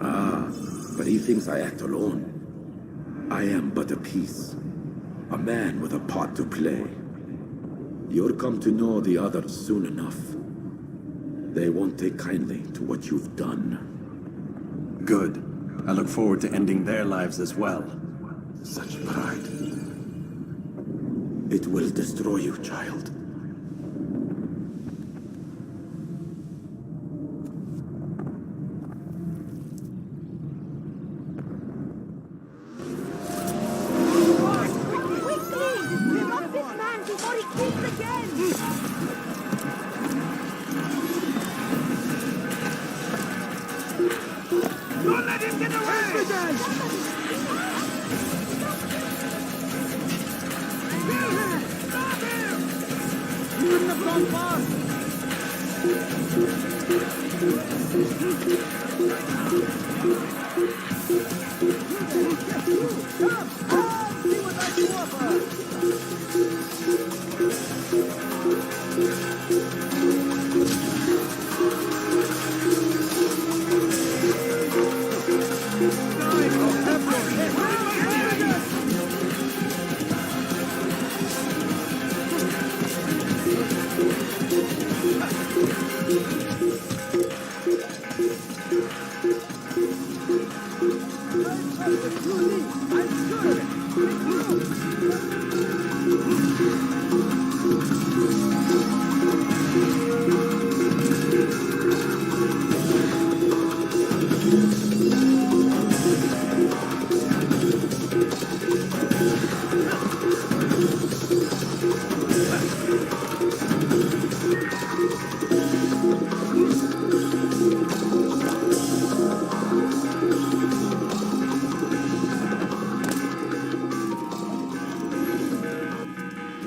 Ah, but he thinks I act alone. I am but a piece. A man with a part to play. You'll come to know the others soon enough. They won't take kindly to what you've done. Good. I look forward to ending their lives as well. Such pride. It will destroy you, child. Don't let him get away! You wouldn't have gone far! Come, see what I can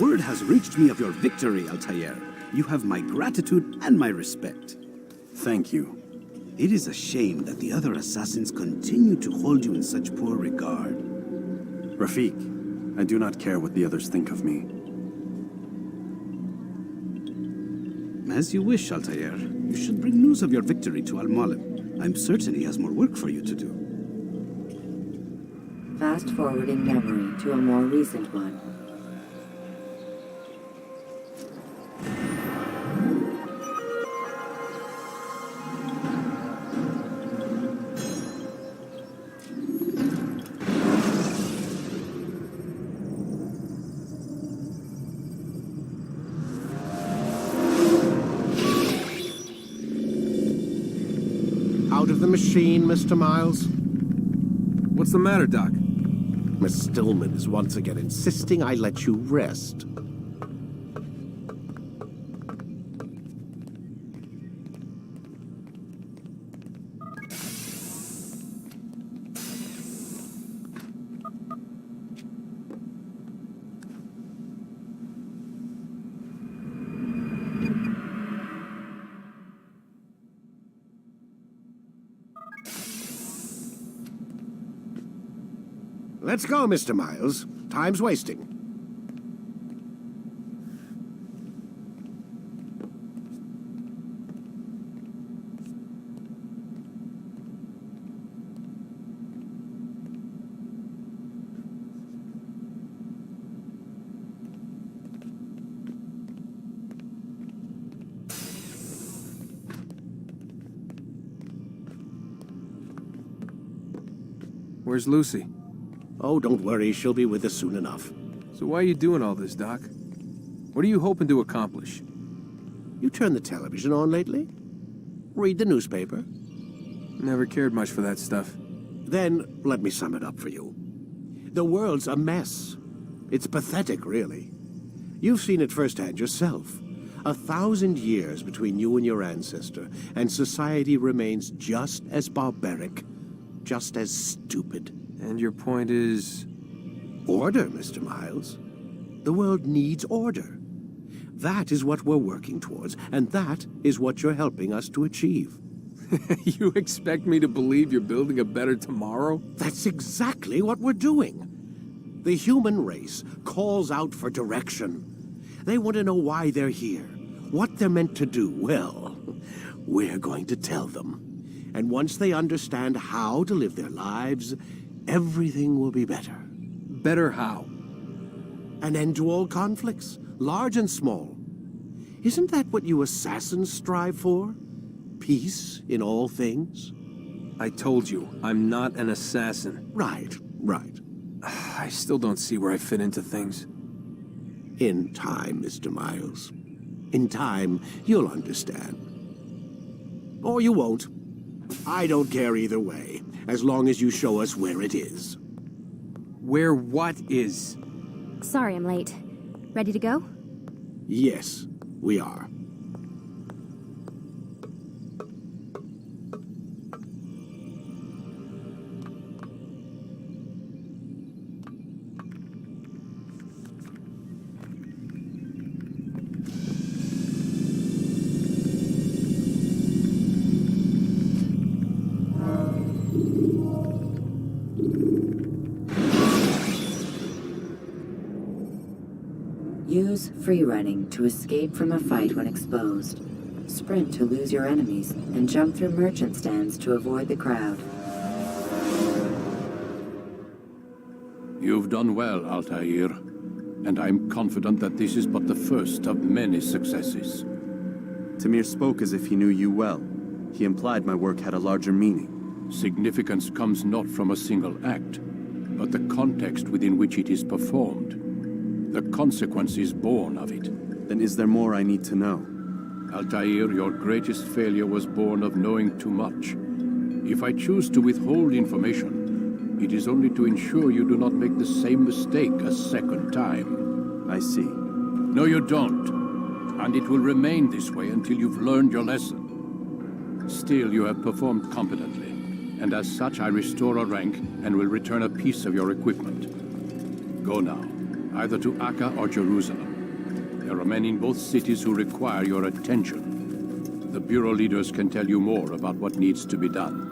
Word has reached me of your victory, Altair. You have my gratitude and my respect. Thank you. It is a shame that the other assassins continue to hold you in such poor regard. Rafik, I do not care what the others think of me. As you wish, Altair. You should bring news of your victory to Al-Mualim. I'm certain he has more work for you to do. Fast forwarding memory to a more recent one. Out of the machine, Mr. Miles? What's the matter, Doc? Miss Stillman is once again insisting I let you rest. Let's go, Mr. Miles. Time's wasting. Where's Lucy? Oh, don't worry, she'll be with us soon enough. So why are you doing all this, Doc? What are you hoping to accomplish? You turned the television on lately? Read the newspaper? Never cared much for that stuff. Then, let me sum it up for you. The world's a mess. It's pathetic, really. You've seen it firsthand yourself. 1,000 years between you and your ancestor, and society remains just as barbaric, just as stupid. And your point is? Order, Mr. Miles. The world needs order. That is what we're working towards, and that is what you're helping us to achieve. You expect me to believe you're building a better tomorrow? That's exactly what we're doing. The human race calls out for direction. They want to know why they're here, what they're meant to do. Well, we're going to tell them. And once they understand how to live their lives, everything will be better. Better how? An end to all conflicts, large and small. Isn't that what you assassins strive for? Peace in all things? I told you, I'm not an assassin. Right. I still don't see where I fit into things. In time, Mr. Miles. In time, you'll understand. Or you won't. I don't care either way, as long as you show us where it is. Where what is? Sorry I'm late. Ready to go? Yes, we are. Use free running to escape from a fight when exposed. Sprint to lose your enemies, and jump through merchant stands to avoid the crowd. You've done well, Altair, and I'm confident that this is but the first of many successes. Tamir spoke as if he knew you well. He implied my work had a larger meaning. Significance comes not from a single act, but the context within which it is performed. The consequences born of it. Then is there more I need to know? Altair, your greatest failure was born of knowing too much. If I choose to withhold information, it is only to ensure you do not make the same mistake a second time. I see. No, you don't. And it will remain this way until you've learned your lesson. Still, you have performed competently, and as such I restore a rank and will return a piece of your equipment. Go now. Either to Acre or Jerusalem. There are men in both cities who require your attention. The Bureau leaders can tell you more about what needs to be done.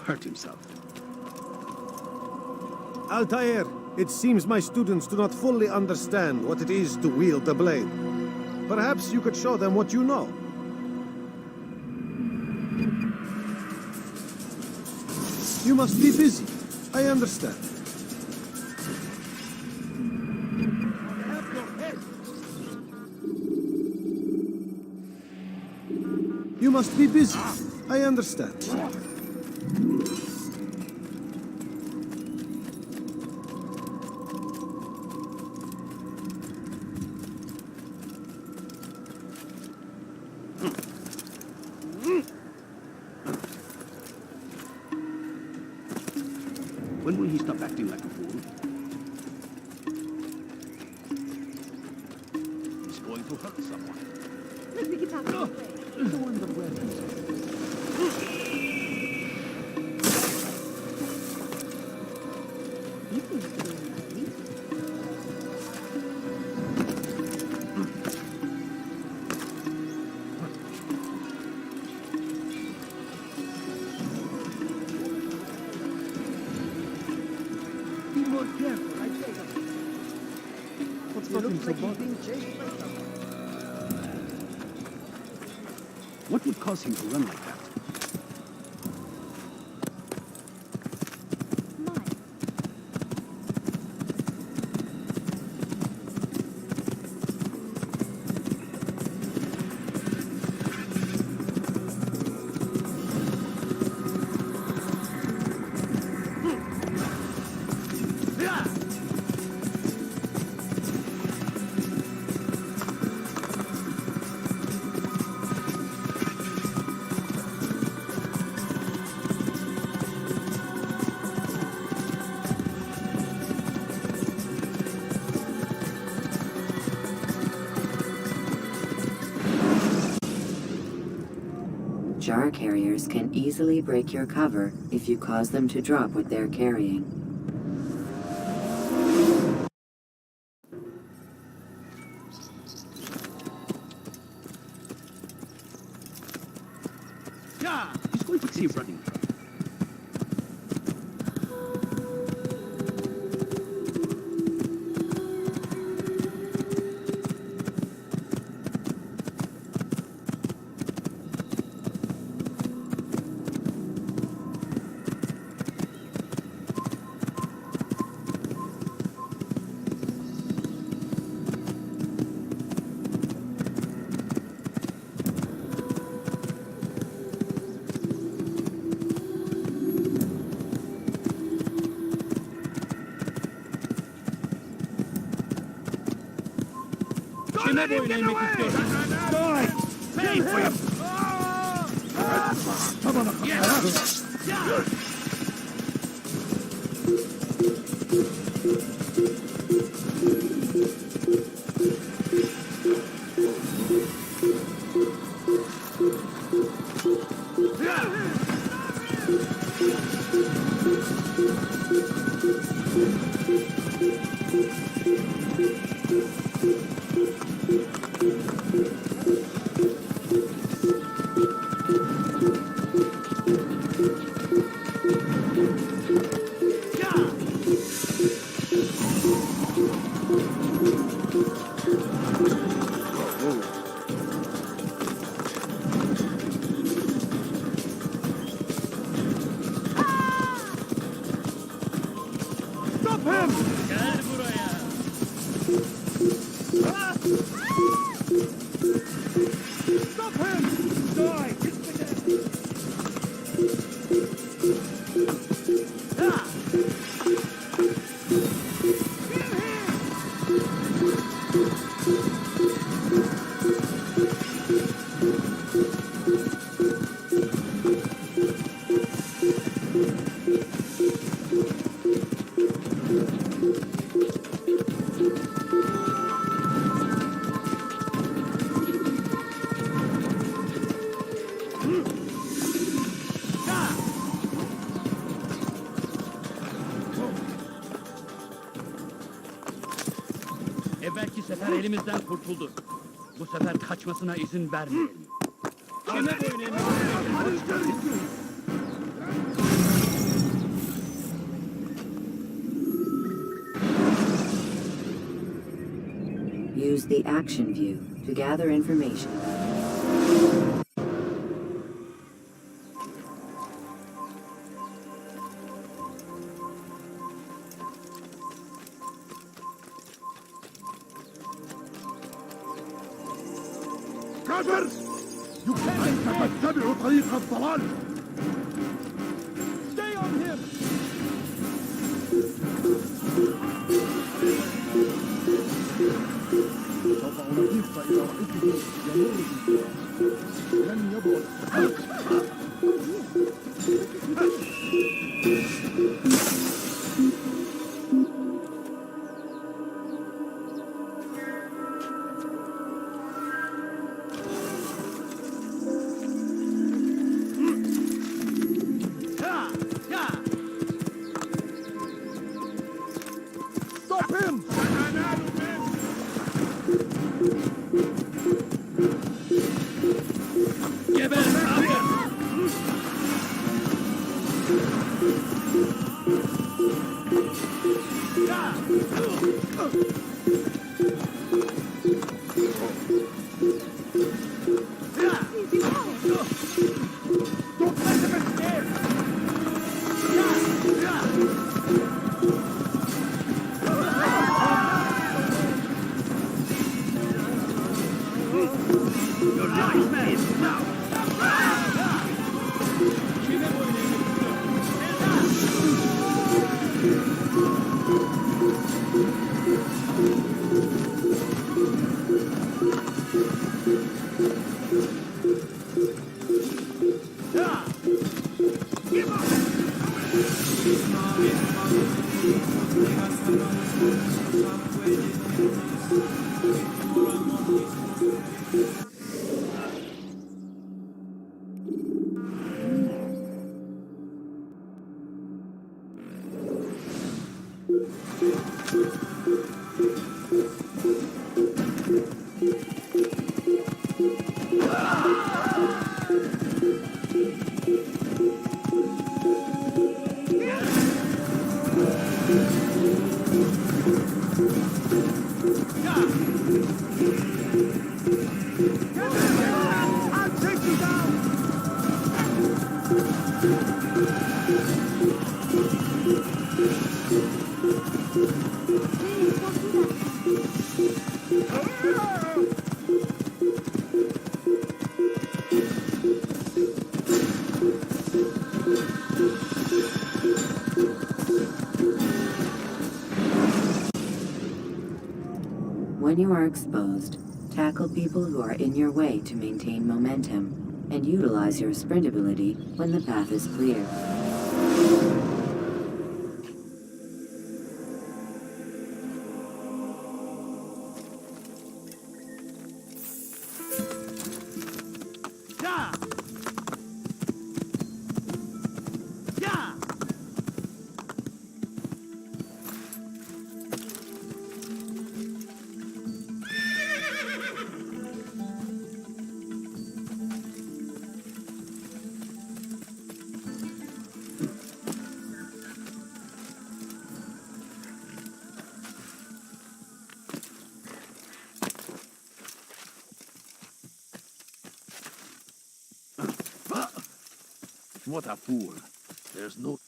Hurt himself. Altair, it seems my students do not fully understand what it is to wield the blade. Perhaps you could show them what you know. You must be busy. I understand. You must be busy. I understand. When will he stop acting like a fool? He's going to hurt someone. Let me get out of the way. No wonder where What would cause him to run like that? Jar carriers can easily break your cover if you cause them to drop what they're carrying. Yeah, he's going to keep running. Kime boyun eğmek istiyorsun? Die! Pay for him! Tamam. Evvelki sefer elimizden kurtuldu. Bu sefer kaçmasına izin vermeyelim. Kime boyun eğmek istiyorsun? Use the action view to gather information. كافر! أنت تتبع طريق الضلال! Stay on him! سوف أنبهك إذا رأيته يمر بالتراب. لن يبعد. Stop him! Geber! When you are exposed, tackle people who are in your way to maintain momentum, and utilize your sprint ability when the path is clear. What a fool. There's no...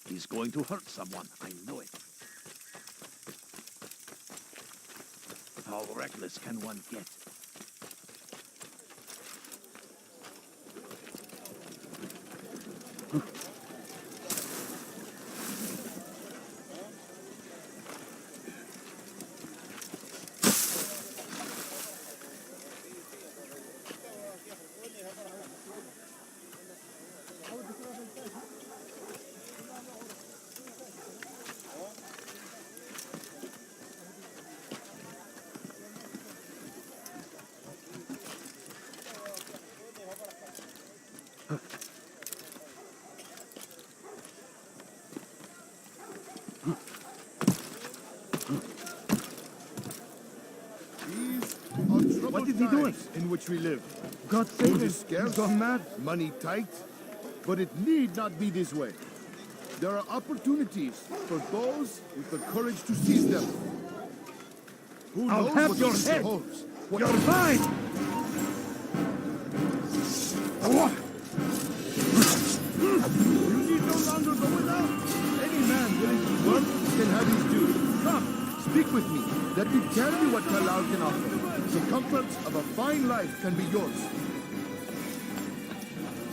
He's going to hurt someone, I know it. How reckless can one get? What is he doing? In which we live. God save us. Scarce, gone mad. Money tight. But it need not be this way. There are opportunities for those with the courage to seize them. Who I'll knows have what your the head. holds? You're mine! You need no longer go without. Any man willing to work can have his due. Come, speak with me. Let me tell you what Talal can offer. The comforts of a fine life can be yours.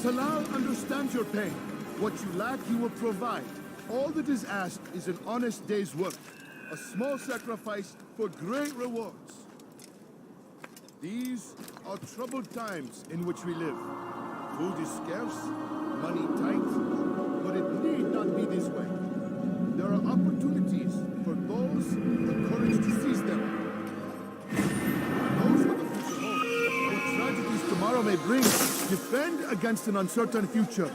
Talal understands your pain. What you lack, he will provide. All that is asked is an honest day's work. A small sacrifice for great rewards. These are troubled times in which we live. Food is scarce, money tight, but it need not be this way. There are opportunities for those with the courage to seize them. tomorrow may bring, defend against an uncertain future.